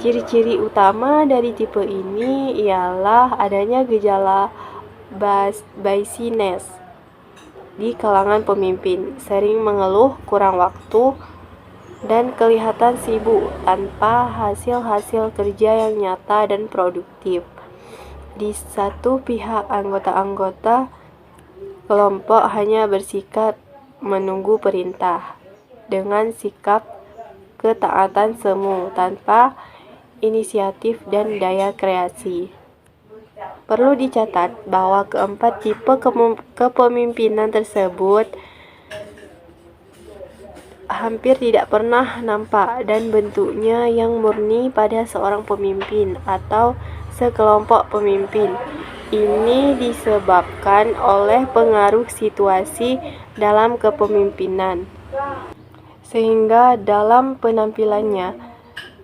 S1: Ciri-ciri utama dari tipe ini ialah adanya gejala biasiness di kalangan pemimpin, sering mengeluh kurang waktu dan kelihatan sibuk tanpa hasil-hasil kerja yang nyata dan produktif. Di satu pihak, anggota-anggota kelompok hanya bersikap menunggu perintah dengan sikap ketaatan semu tanpa inisiatif dan daya kreasi. Perlu dicatat bahwa keempat tipe kepemimpinan tersebut hampir tidak pernah nampak dan bentuknya yang murni pada seorang pemimpin atau sekelompok pemimpin. Ini disebabkan oleh pengaruh situasi dalam kepemimpinan, sehingga dalam penampilannya,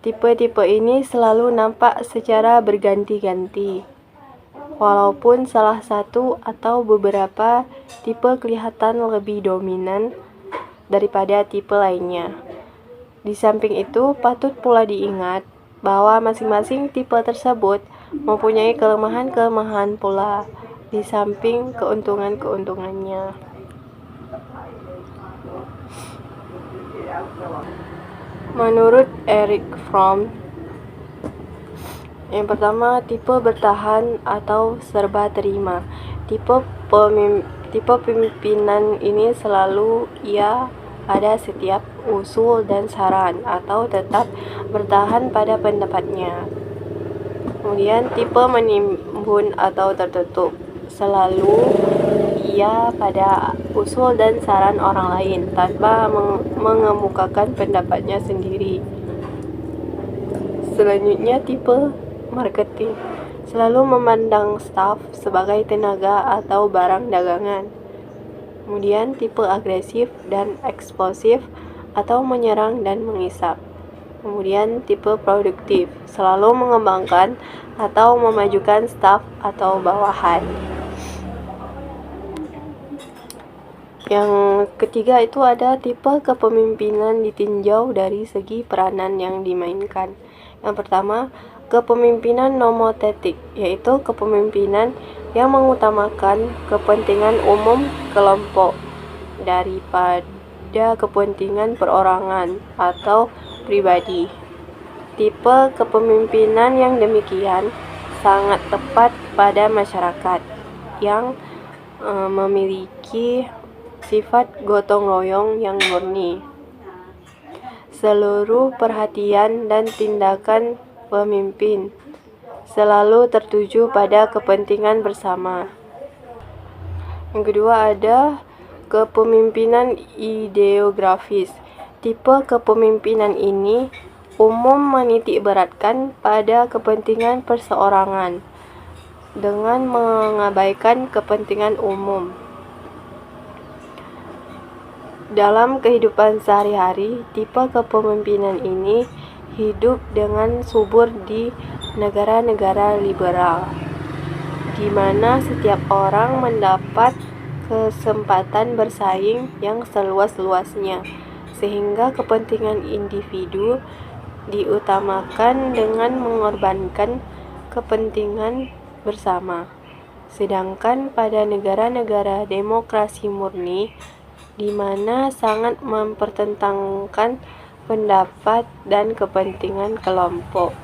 S1: tipe-tipe ini selalu nampak secara berganti-ganti. Walaupun salah satu atau beberapa tipe kelihatan lebih dominan daripada tipe lainnya. Di samping itu, patut pula diingat bahwa masing-masing tipe tersebut mempunyai kelemahan-kelemahan pula. di samping keuntungan-keuntungannya. Menurut Erich Fromm, yang pertama, tipe bertahan atau serba terima. Tipe pemimpinan ini selalu ia pada setiap usul dan saran atau tetap bertahan pada pendapatnya. Kemudian tipe menimbun atau tertutup, selalu ia pada usul dan saran orang lain tanpa mengemukakan pendapatnya sendiri. Selanjutnya, tipe marketing, selalu memandang staf sebagai tenaga atau barang dagangan. Kemudian tipe agresif dan eksplosif atau menyerang dan mengisap. Kemudian tipe produktif, selalu mengembangkan atau memajukan staf atau bawahan. Yang ketiga itu ada tipe kepemimpinan ditinjau dari segi peranan yang dimainkan. Yang pertama, kepemimpinan nomotetik, yaitu kepemimpinan yang mengutamakan kepentingan umum kelompok daripada kepentingan perorangan atau pribadi. Tipe kepemimpinan yang demikian sangat tepat pada masyarakat yang memiliki sifat gotong royong yang murni. Seluruh perhatian dan tindakan pemimpin selalu tertuju pada kepentingan bersama. Yang kedua ada kepemimpinan ideografis. Tipe kepemimpinan ini umum menitik beratkan pada kepentingan perseorangan dengan mengabaikan kepentingan umum. Dalam kehidupan sehari-hari, tipe kepemimpinan ini hidup dengan subur di negara-negara liberal, di mana setiap orang mendapat kesempatan bersaing yang seluas-luasnya, sehingga kepentingan individu diutamakan dengan mengorbankan kepentingan bersama. Sedangkan pada negara-negara demokrasi murni, di mana sangat mempertentangkan pendapat dan kepentingan kelompok,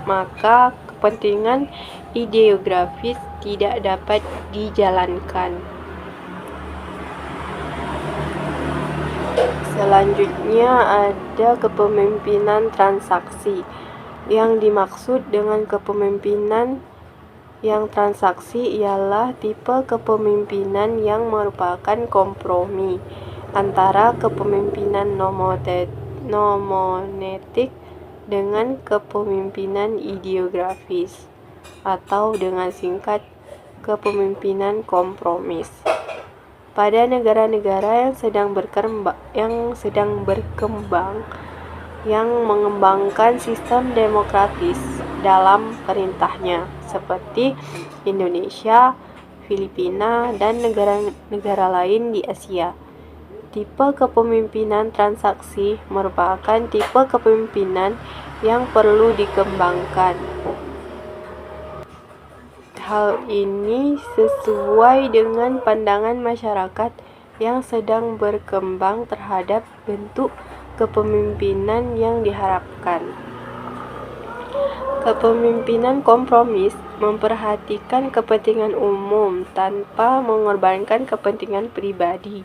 S1: maka kepentingan ideografis tidak dapat dijalankan. Selanjutnya ada kepemimpinan transaksi. Yang dimaksud dengan kepemimpinan yang transaksi ialah tipe kepemimpinan yang merupakan kompromi antara kepemimpinan nomonetik dengan kepemimpinan ideografis, atau dengan singkat kepemimpinan kompromis. Pada negara-negara yang sedang berkembang yang mengembangkan sistem demokratis dalam perintahnya, seperti Indonesia, Filipina, dan negara-negara lain di Asia. Tipe kepemimpinan transaksi merupakan tipe kepemimpinan yang perlu dikembangkan. Hal ini sesuai dengan pandangan masyarakat yang sedang berkembang terhadap bentuk kepemimpinan yang diharapkan. Kepemimpinan kompromis memperhatikan kepentingan umum tanpa mengorbankan kepentingan pribadi,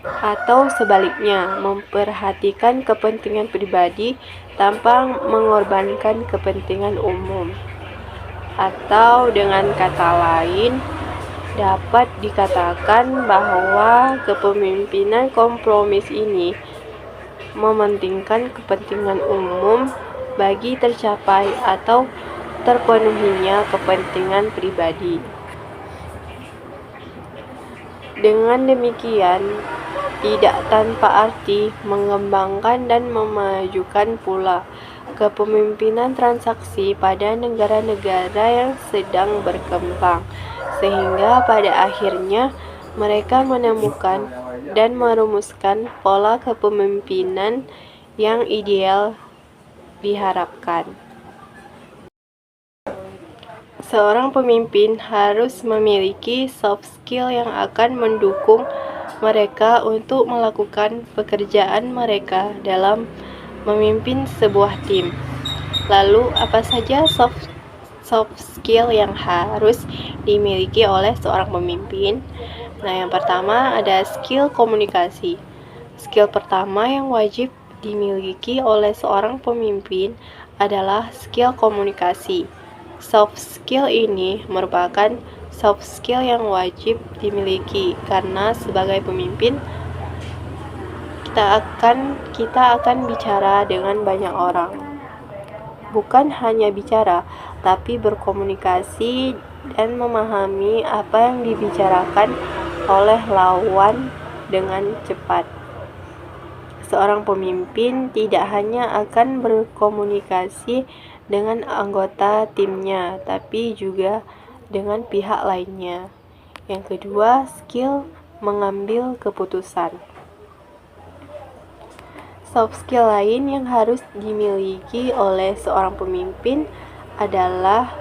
S1: atau sebaliknya, memperhatikan kepentingan pribadi tanpa mengorbankan kepentingan umum. Atau dengan kata lain, dapat dikatakan bahwa kepemimpinan kompromis ini mementingkan kepentingan umum bagi tercapai atau terpenuhinya kepentingan pribadi. Dengan demikian, tidak tanpa arti mengembangkan dan memajukan pula kepemimpinan transaksi pada negara-negara yang sedang berkembang, sehingga pada akhirnya mereka menemukan dan merumuskan pola kepemimpinan yang ideal diharapkan. Seorang pemimpin harus memiliki soft skill yang akan mendukung mereka untuk melakukan pekerjaan mereka dalam memimpin sebuah tim. Lalu, apa saja soft skill yang harus dimiliki oleh seorang pemimpin? Nah, yang pertama ada skill komunikasi. Skill pertama yang wajib dimiliki oleh seorang pemimpin adalah skill komunikasi. Soft skill ini merupakan soft skill yang wajib dimiliki karena sebagai pemimpin kita akan bicara dengan banyak orang. Bukan hanya bicara, tapi berkomunikasi dan memahami apa yang dibicarakan oleh lawan dengan cepat. Seorang pemimpin tidak hanya akan berkomunikasi dengan anggota timnya, tapi juga dengan pihak lainnya. Yang kedua, skill mengambil keputusan. Soft skill lain yang harus dimiliki oleh seorang pemimpin adalah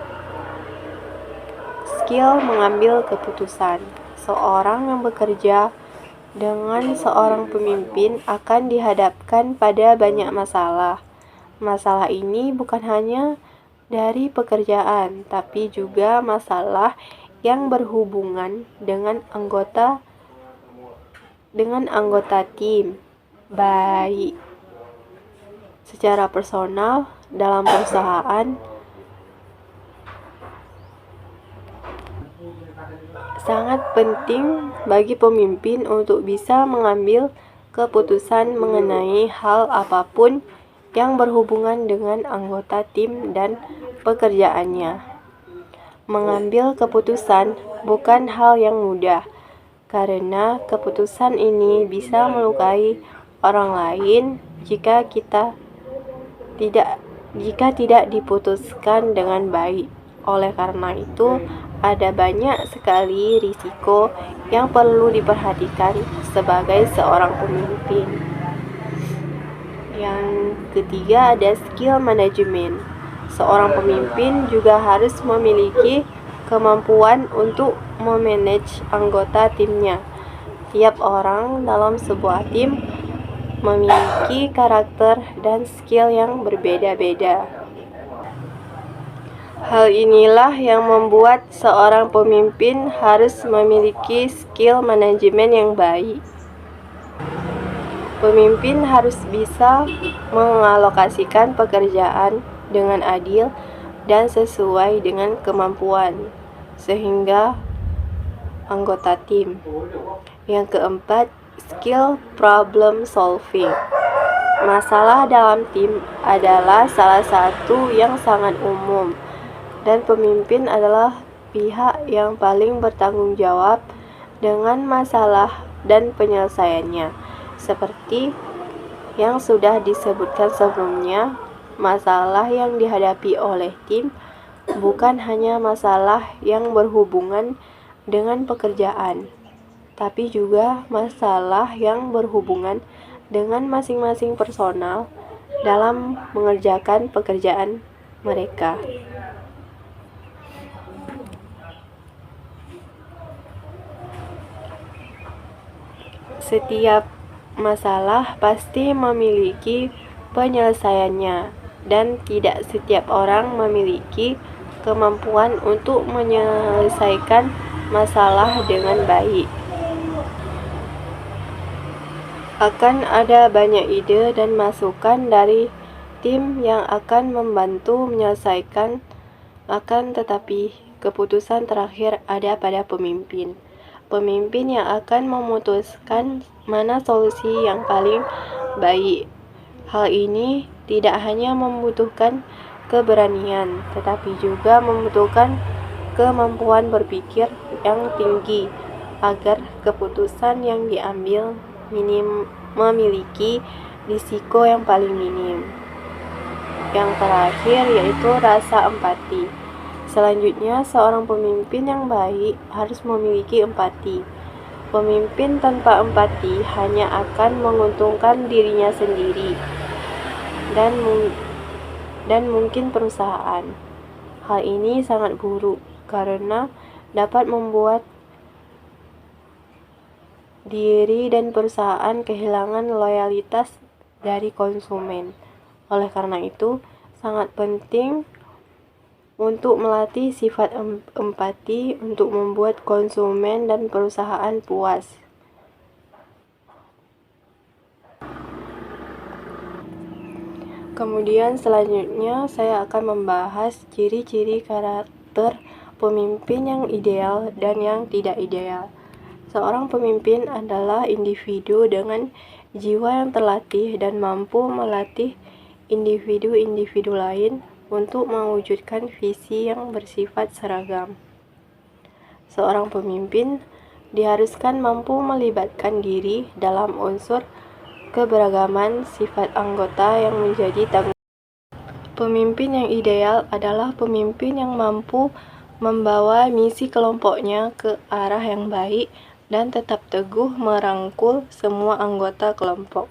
S1: skill mengambil keputusan. Seorang yang bekerja dengan seorang pemimpin akan dihadapkan pada banyak masalah. Masalah ini bukan hanya dari pekerjaan, tapi juga masalah yang berhubungan dengan anggota tim, baik secara personal dalam perusahaan. Sangat penting bagi pemimpin untuk bisa mengambil keputusan mengenai hal apapun yang berhubungan dengan anggota tim dan pekerjaannya. Mengambil keputusan bukan hal yang mudah, karena keputusan ini bisa melukai orang lain jika tidak diputuskan dengan baik. Oleh karena itu, ada banyak sekali risiko yang perlu diperhatikan sebagai seorang pemimpin. Yang ketiga ada skill manajemen. Seorang pemimpin juga harus memiliki kemampuan untuk memanage anggota timnya. Tiap orang dalam sebuah tim memiliki karakter dan skill yang berbeda-beda. Hal inilah yang membuat seorang pemimpin harus memiliki skill manajemen yang baik. Pemimpin harus bisa mengalokasikan pekerjaan dengan adil dan sesuai dengan kemampuan, sehingga anggota tim. Yang keempat, skill problem solving. Masalah dalam tim adalah salah satu yang sangat umum, dan pemimpin adalah pihak yang paling bertanggung jawab dengan masalah dan penyelesaiannya. Seperti yang sudah disebutkan sebelumnya, masalah yang dihadapi oleh tim bukan hanya masalah yang berhubungan dengan pekerjaan, tapi juga masalah yang berhubungan dengan masing-masing personal dalam mengerjakan pekerjaan mereka. Setiap masalah pasti memiliki penyelesaiannya, dan tidak setiap orang memiliki kemampuan untuk menyelesaikan masalah dengan baik. Akan ada banyak ide dan masukan dari tim yang akan membantu menyelesaikan, tetapi keputusan terakhir ada pada pemimpin. Pemimpin yang akan memutuskan mana solusi yang paling baik. Hal ini tidak hanya membutuhkan keberanian, tetapi juga membutuhkan kemampuan berpikir yang tinggi agar keputusan yang diambil memiliki risiko yang paling minim. Yang terakhir yaitu rasa empati. Selanjutnya, seorang pemimpin yang baik harus memiliki empati. Pemimpin tanpa empati hanya akan menguntungkan dirinya sendiri dan mungkin perusahaan. Hal ini sangat buruk karena dapat membuat diri dan perusahaan kehilangan loyalitas dari konsumen. Oleh karena itu, sangat penting untuk melatih sifat empati untuk membuat konsumen dan perusahaan puas. Kemudian selanjutnya saya akan membahas ciri-ciri karakter pemimpin yang ideal dan yang tidak ideal. Seorang pemimpin adalah individu dengan jiwa yang terlatih dan mampu melatih individu-individu lain untuk mewujudkan visi yang bersifat seragam. Seorang pemimpin diharuskan mampu melibatkan diri dalam unsur keberagaman sifat anggota yang menjadi tanggung. Pemimpin yang ideal adalah pemimpin yang mampu membawa misi kelompoknya ke arah yang baik dan tetap teguh merangkul semua anggota kelompok.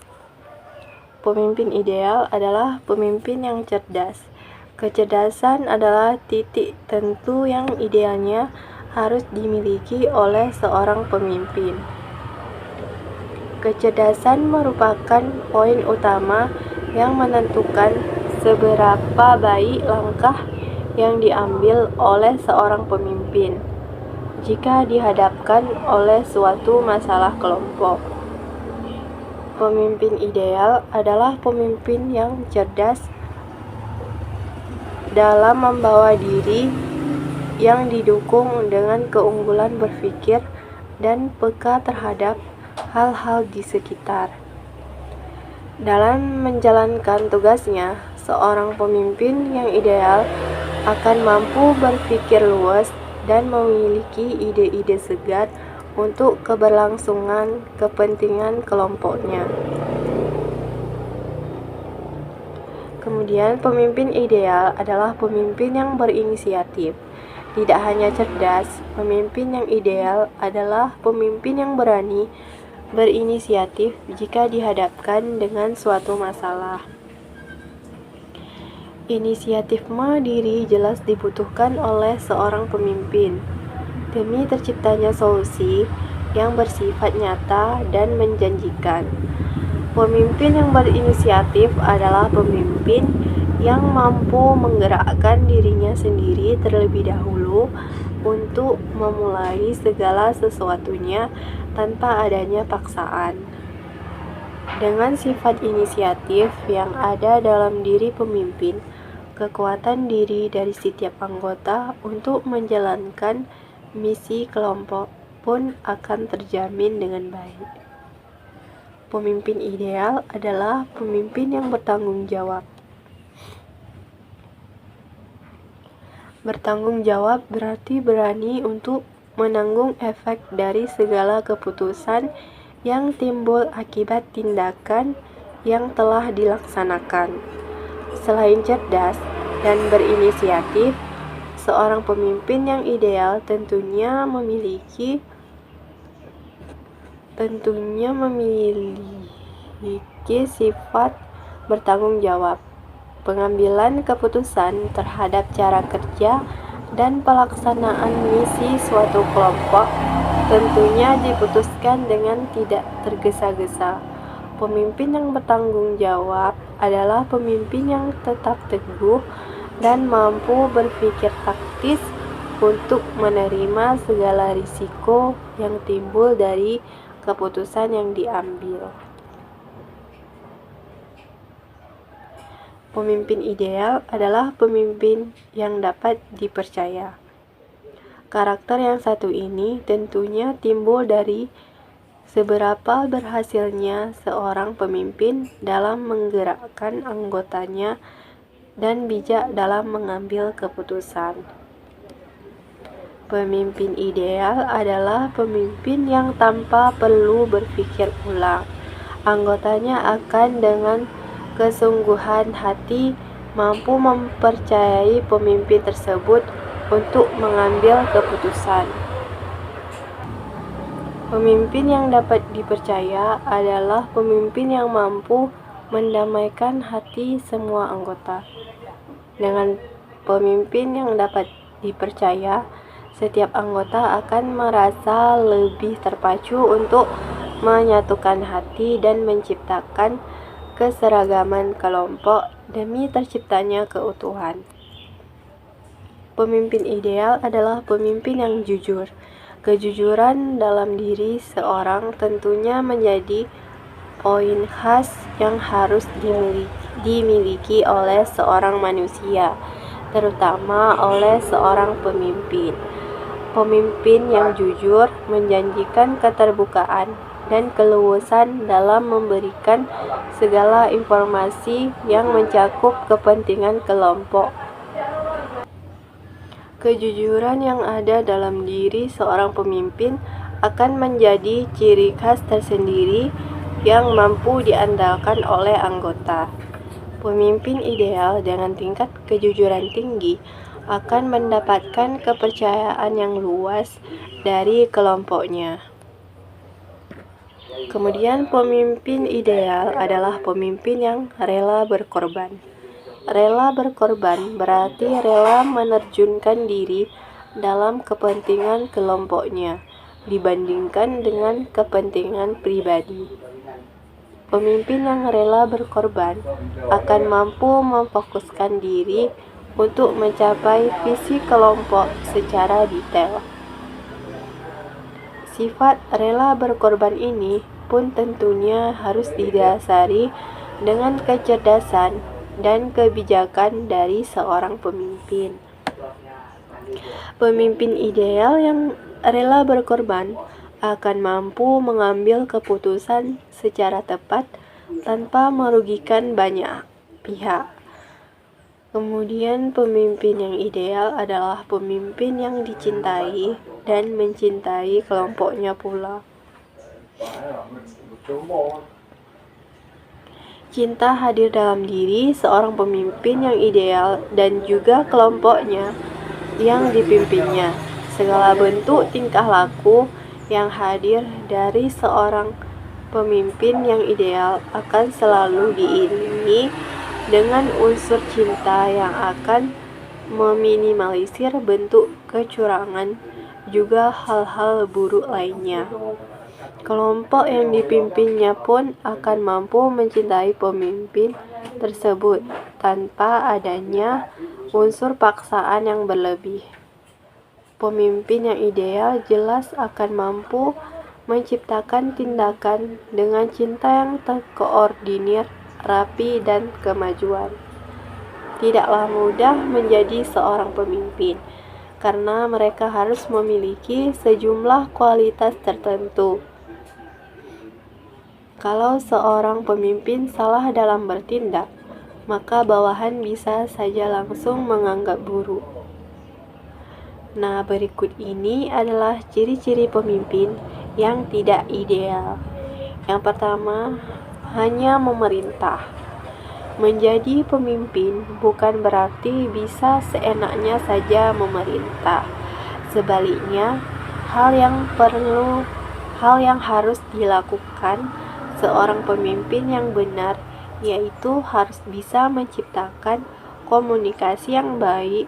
S1: Pemimpin ideal adalah pemimpin yang cerdas. Kecerdasan adalah titik tentu yang idealnya harus dimiliki oleh seorang pemimpin. Kecerdasan merupakan poin utama yang menentukan seberapa baik langkah yang diambil oleh seorang pemimpin jika dihadapkan oleh suatu masalah kelompok. Pemimpin ideal adalah pemimpin yang cerdas dalam membawa diri, yang didukung dengan keunggulan berpikir dan peka terhadap hal-hal di sekitar. Dalam menjalankan tugasnya, seorang pemimpin yang ideal akan mampu berpikir luas dan memiliki ide-ide segar untuk keberlangsungan kepentingan kelompoknya. Kemudian, pemimpin ideal adalah pemimpin yang berinisiatif. Tidak hanya cerdas, pemimpin yang ideal adalah pemimpin yang berani berinisiatif jika dihadapkan dengan suatu masalah. Inisiatifme diri jelas dibutuhkan oleh seorang pemimpin demi terciptanya solusi yang bersifat nyata dan menjanjikan. Pemimpin yang berinisiatif adalah pemimpin yang mampu menggerakkan dirinya sendiri terlebih dahulu untuk memulai segala sesuatunya tanpa adanya paksaan. Dengan sifat inisiatif yang ada dalam diri pemimpin, kekuatan diri dari setiap anggota untuk menjalankan misi kelompok pun akan terjamin dengan baik. Pemimpin ideal adalah pemimpin yang bertanggung jawab. Bertanggung jawab berarti berani untuk menanggung efek dari segala keputusan yang timbul akibat tindakan yang telah dilaksanakan. Selain cerdas dan berinisiatif, seorang pemimpin yang ideal tentunya memiliki sifat bertanggung jawab. Pengambilan keputusan terhadap cara kerja dan pelaksanaan misi suatu kelompok tentunya diputuskan dengan tidak tergesa-gesa. Pemimpin yang bertanggung jawab adalah pemimpin yang tetap teguh dan mampu berpikir taktis untuk menerima segala risiko yang timbul dari keputusan yang diambil. Pemimpin ideal adalah pemimpin yang dapat dipercaya. Karakter yang satu ini tentunya timbul dari seberapa berhasilnya seorang pemimpin dalam menggerakkan anggotanya dan bijak dalam mengambil keputusan. Pemimpin ideal adalah pemimpin yang tanpa perlu berpikir ulang. Anggotanya akan dengan kesungguhan hati mampu mempercayai pemimpin tersebut untuk mengambil keputusan. Pemimpin yang dapat dipercaya adalah pemimpin yang mampu mendamaikan hati semua anggota. Dengan pemimpin yang dapat dipercaya, setiap anggota akan merasa lebih terpacu untuk menyatukan hati dan menciptakan keseragaman kelompok demi terciptanya keutuhan. Pemimpin ideal adalah pemimpin yang jujur. Kejujuran dalam diri seorang tentunya menjadi poin khas yang harus dimiliki oleh seorang manusia, terutama oleh seorang pemimpin. Pemimpin yang jujur menjanjikan keterbukaan dan keluasan dalam memberikan segala informasi yang mencakup kepentingan kelompok. Kejujuran yang ada dalam diri seorang pemimpin akan menjadi ciri khas tersendiri yang mampu diandalkan oleh anggota. Pemimpin ideal dengan tingkat kejujuran tinggi akan mendapatkan kepercayaan yang luas dari kelompoknya. Kemudian pemimpin ideal adalah pemimpin yang rela berkorban. Rela berkorban berarti rela menerjunkan diri dalam kepentingan kelompoknya dibandingkan dengan kepentingan pribadi. Pemimpin yang rela berkorban akan mampu memfokuskan diri untuk mencapai visi kelompok secara detail. Sifat rela berkorban ini pun tentunya harus didasari dengan kecerdasan dan kebijakan dari seorang pemimpin. Pemimpin ideal yang rela berkorban akan mampu mengambil keputusan secara tepat tanpa merugikan banyak pihak. Kemudian pemimpin yang ideal adalah pemimpin yang dicintai dan mencintai kelompoknya pula. Cinta hadir dalam diri seorang pemimpin yang ideal dan juga kelompoknya yang dipimpinnya. Segala bentuk tingkah laku yang hadir dari seorang pemimpin yang ideal akan selalu diiringi dengan unsur cinta yang akan meminimalisir bentuk kecurangan juga hal-hal buruk lainnya. Kelompok yang dipimpinnya pun akan mampu mencintai pemimpin tersebut tanpa adanya unsur paksaan yang berlebih. Pemimpin yang ideal jelas akan mampu menciptakan tindakan dengan cinta yang terkoordinir, rapi, dan kemajuan. Tidaklah mudah menjadi seorang pemimpin, karena mereka harus memiliki sejumlah kualitas tertentu. Kalau seorang pemimpin salah dalam bertindak, maka bawahan bisa saja langsung menganggap buruk. Nah, berikut ini adalah ciri-ciri pemimpin yang tidak ideal. Yang pertama, hanya memerintah. Menjadi pemimpin bukan berarti bisa seenaknya saja memerintah. Sebaliknya, hal yang harus dilakukan seorang pemimpin yang benar yaitu harus bisa menciptakan komunikasi yang baik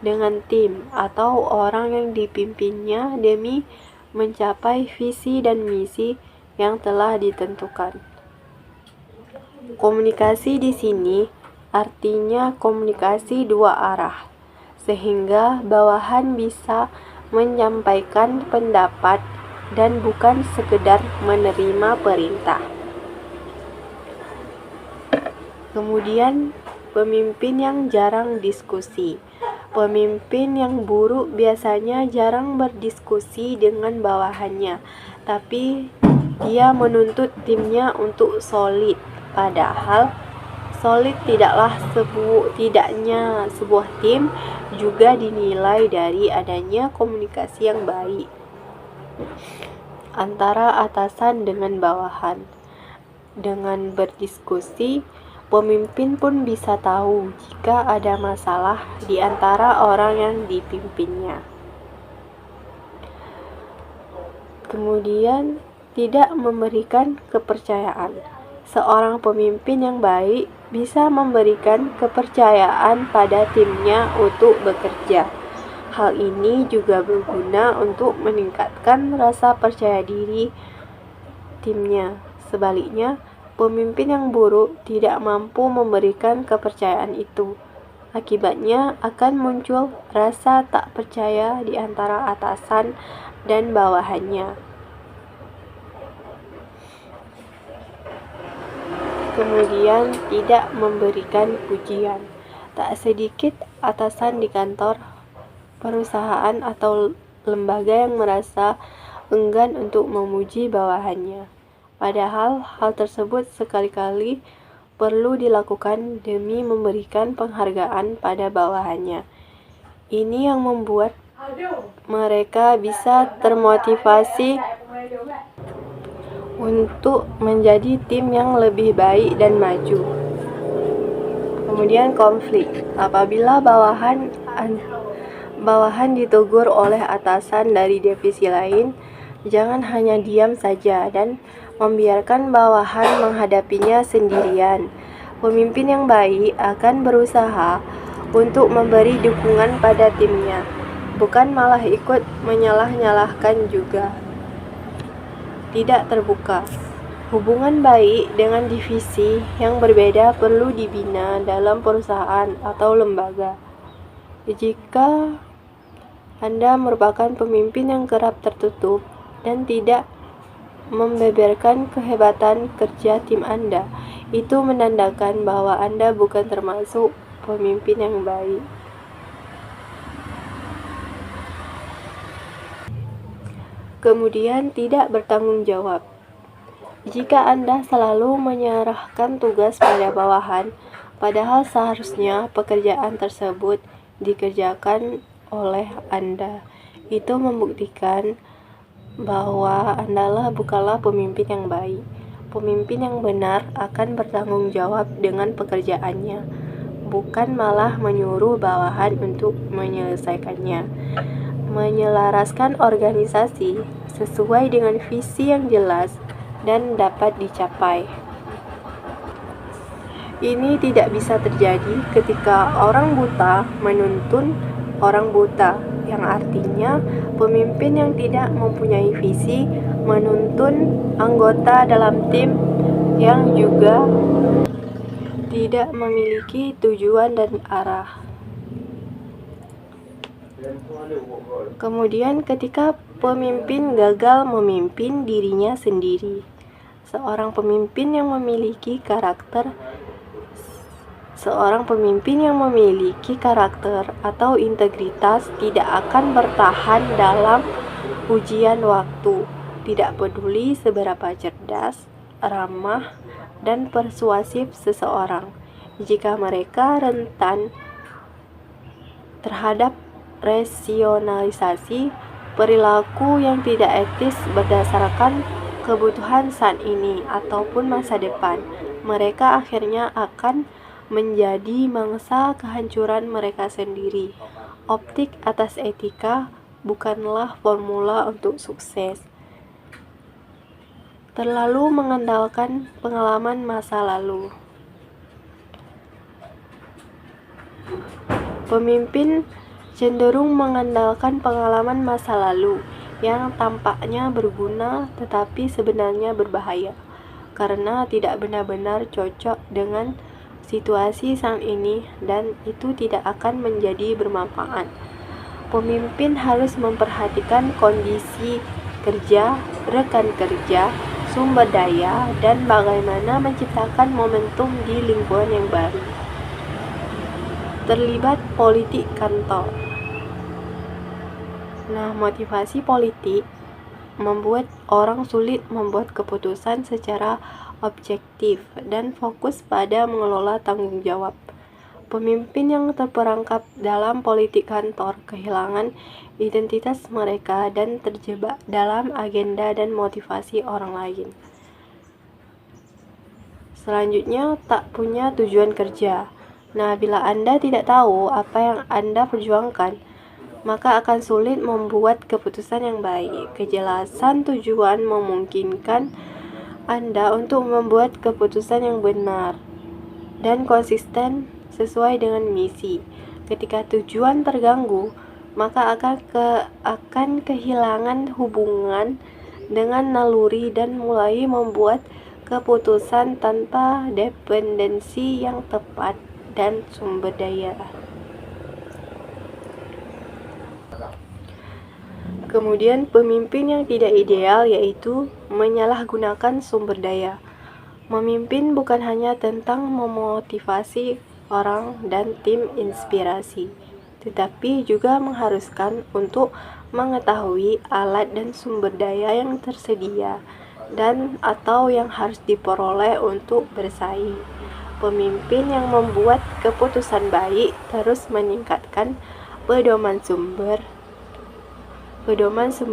S1: dengan tim atau orang yang dipimpinnya demi mencapai visi dan misi yang telah ditentukan. Komunikasi di sini artinya komunikasi dua arah, sehingga bawahan bisa menyampaikan pendapat dan bukan sekedar menerima perintah. Kemudian, pemimpin yang jarang diskusi. Pemimpin yang buruk biasanya jarang berdiskusi dengan bawahannya, tapi dia menuntut timnya untuk solid. Padahal solid tidaknya sebuah tim juga dinilai dari adanya komunikasi yang baik antara atasan dengan bawahan. Dengan berdiskusi, pemimpin pun bisa tahu jika ada masalah di antara orang yang dipimpinnya. Kemudian, tidak memberikan kepercayaan. Seorang pemimpin yang baik bisa memberikan kepercayaan pada timnya untuk bekerja. Hal ini juga berguna untuk meningkatkan rasa percaya diri timnya. Sebaliknya, pemimpin yang buruk tidak mampu memberikan kepercayaan itu. Akibatnya akan muncul rasa tak percaya di antara atasan dan bawahannya. Kemudian tidak memberikan pujian. Tak sedikit atasan di kantor, perusahaan atau lembaga yang merasa enggan untuk memuji bawahannya. Padahal hal tersebut sekali-kali perlu dilakukan demi memberikan penghargaan pada bawahannya. Ini yang membuat mereka bisa termotivasi untuk menjadi tim yang lebih baik dan maju. Kemudian konflik. Apabila bawahan ditegur oleh atasan dari divisi lain, jangan hanya diam saja dan membiarkan bawahan menghadapinya sendirian. Pemimpin yang baik akan berusaha untuk memberi dukungan pada timnya, bukan malah ikut menyalah-nyalahkan juga. Tidak terbuka. Hubungan baik dengan divisi yang berbeda perlu dibina dalam perusahaan atau lembaga. Jika Anda merupakan pemimpin yang kerap tertutup dan tidak membeberkan kehebatan kerja tim Anda, itu menandakan bahwa Anda bukan termasuk pemimpin yang baik. Kemudian tidak bertanggung jawab. Jika Anda selalu menyerahkan tugas pada bawahan, padahal seharusnya pekerjaan tersebut dikerjakan oleh Anda, itu membuktikan bahwa Anda bukanlah pemimpin yang baik. Pemimpin yang benar akan bertanggung jawab dengan pekerjaannya, bukan malah menyuruh bawahan untuk menyelesaikannya. Menyelaraskan organisasi sesuai dengan visi yang jelas dan dapat dicapai. Ini tidak bisa terjadi ketika orang buta menuntun orang buta, yang artinya pemimpin yang tidak mempunyai visi menuntun anggota dalam tim yang juga tidak memiliki tujuan dan arah. Kemudian ketika pemimpin gagal memimpin dirinya sendiri, seorang pemimpin yang memiliki karakter atau integritas tidak akan bertahan dalam ujian waktu, tidak peduli seberapa cerdas, ramah, dan persuasif seseorang. Jika mereka rentan terhadap rasionalisasi perilaku yang tidak etis berdasarkan kebutuhan saat ini ataupun masa depan, mereka akhirnya akan menjadi mangsa kehancuran mereka sendiri. Optik atas etika bukanlah formula untuk sukses. Terlalu mengandalkan pengalaman masa lalu. Pemimpin cenderung mengandalkan pengalaman masa lalu yang tampaknya berguna tetapi sebenarnya berbahaya karena tidak benar-benar cocok dengan situasi saat ini dan itu tidak akan menjadi bermanfaat. Pemimpin harus memperhatikan kondisi kerja, rekan kerja, sumber daya, dan bagaimana menciptakan momentum di lingkungan yang baru. Terlibat politik kantor. Motivasi politik membuat orang sulit membuat keputusan secara objektif dan fokus pada mengelola tanggung jawab. Pemimpin yang terperangkap dalam politik kantor kehilangan identitas mereka dan terjebak dalam agenda dan motivasi orang lain. Selanjutnya, tak punya tujuan kerja. Bila Anda tidak tahu apa yang Anda perjuangkan, maka akan sulit membuat keputusan yang baik. Kejelasan tujuan memungkinkan Anda untuk membuat keputusan yang benar dan konsisten sesuai dengan misi. Ketika tujuan terganggu, maka akan kehilangan hubungan dengan naluri dan mulai membuat keputusan tanpa dependensi yang tepat dan sumber daya. Kemudian pemimpin yang tidak ideal yaitu menyalahgunakan sumber daya. Memimpin bukan hanya tentang memotivasi orang dan tim inspirasi, tetapi juga mengharuskan untuk mengetahui alat dan sumber daya yang tersedia dan atau yang harus diperoleh untuk bersaing. Pemimpin yang membuat keputusan baik terus meningkatkan pedoman sumber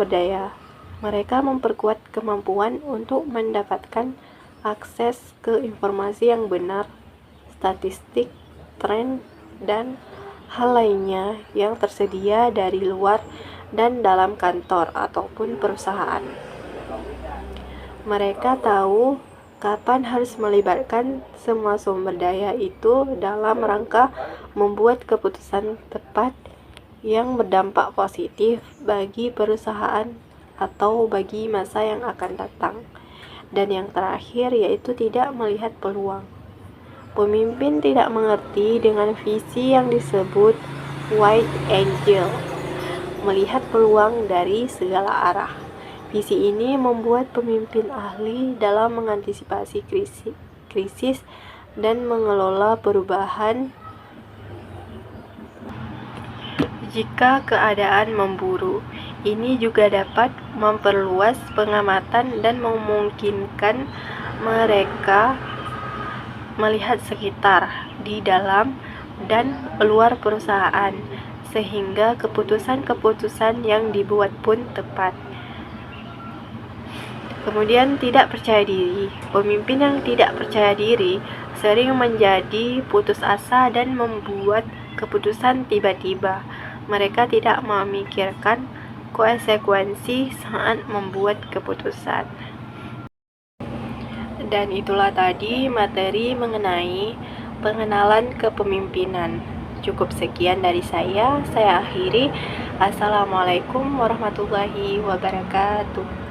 S1: daya. Mereka memperkuat kemampuan untuk mendapatkan akses ke informasi yang benar, statistik, tren, dan hal lainnya yang tersedia dari luar dan dalam kantor ataupun perusahaan. Mereka tahu kapan harus melibatkan semua sumber daya itu dalam rangka membuat keputusan tepat yang berdampak positif bagi perusahaan atau bagi masa yang akan datang. Dan yang terakhir yaitu tidak melihat peluang. Pemimpin tidak mengerti dengan visi yang disebut wide angle, melihat peluang dari segala arah. Visi ini membuat pemimpin ahli dalam mengantisipasi krisis dan mengelola perubahan jika keadaan memburuk. Ini juga dapat memperluas pengamatan dan memungkinkan mereka melihat sekitar, di dalam dan luar perusahaan, sehingga keputusan-keputusan yang dibuat pun tepat. Kemudian tidak percaya diri. Pemimpin yang tidak percaya diri sering menjadi putus asa dan membuat keputusan tiba-tiba. Mereka tidak memikirkan konsekuensi saat membuat keputusan. Dan itulah tadi materi mengenai pengenalan kepemimpinan. Cukup sekian dari saya akhiri. Assalamualaikum warahmatullahi wabarakatuh.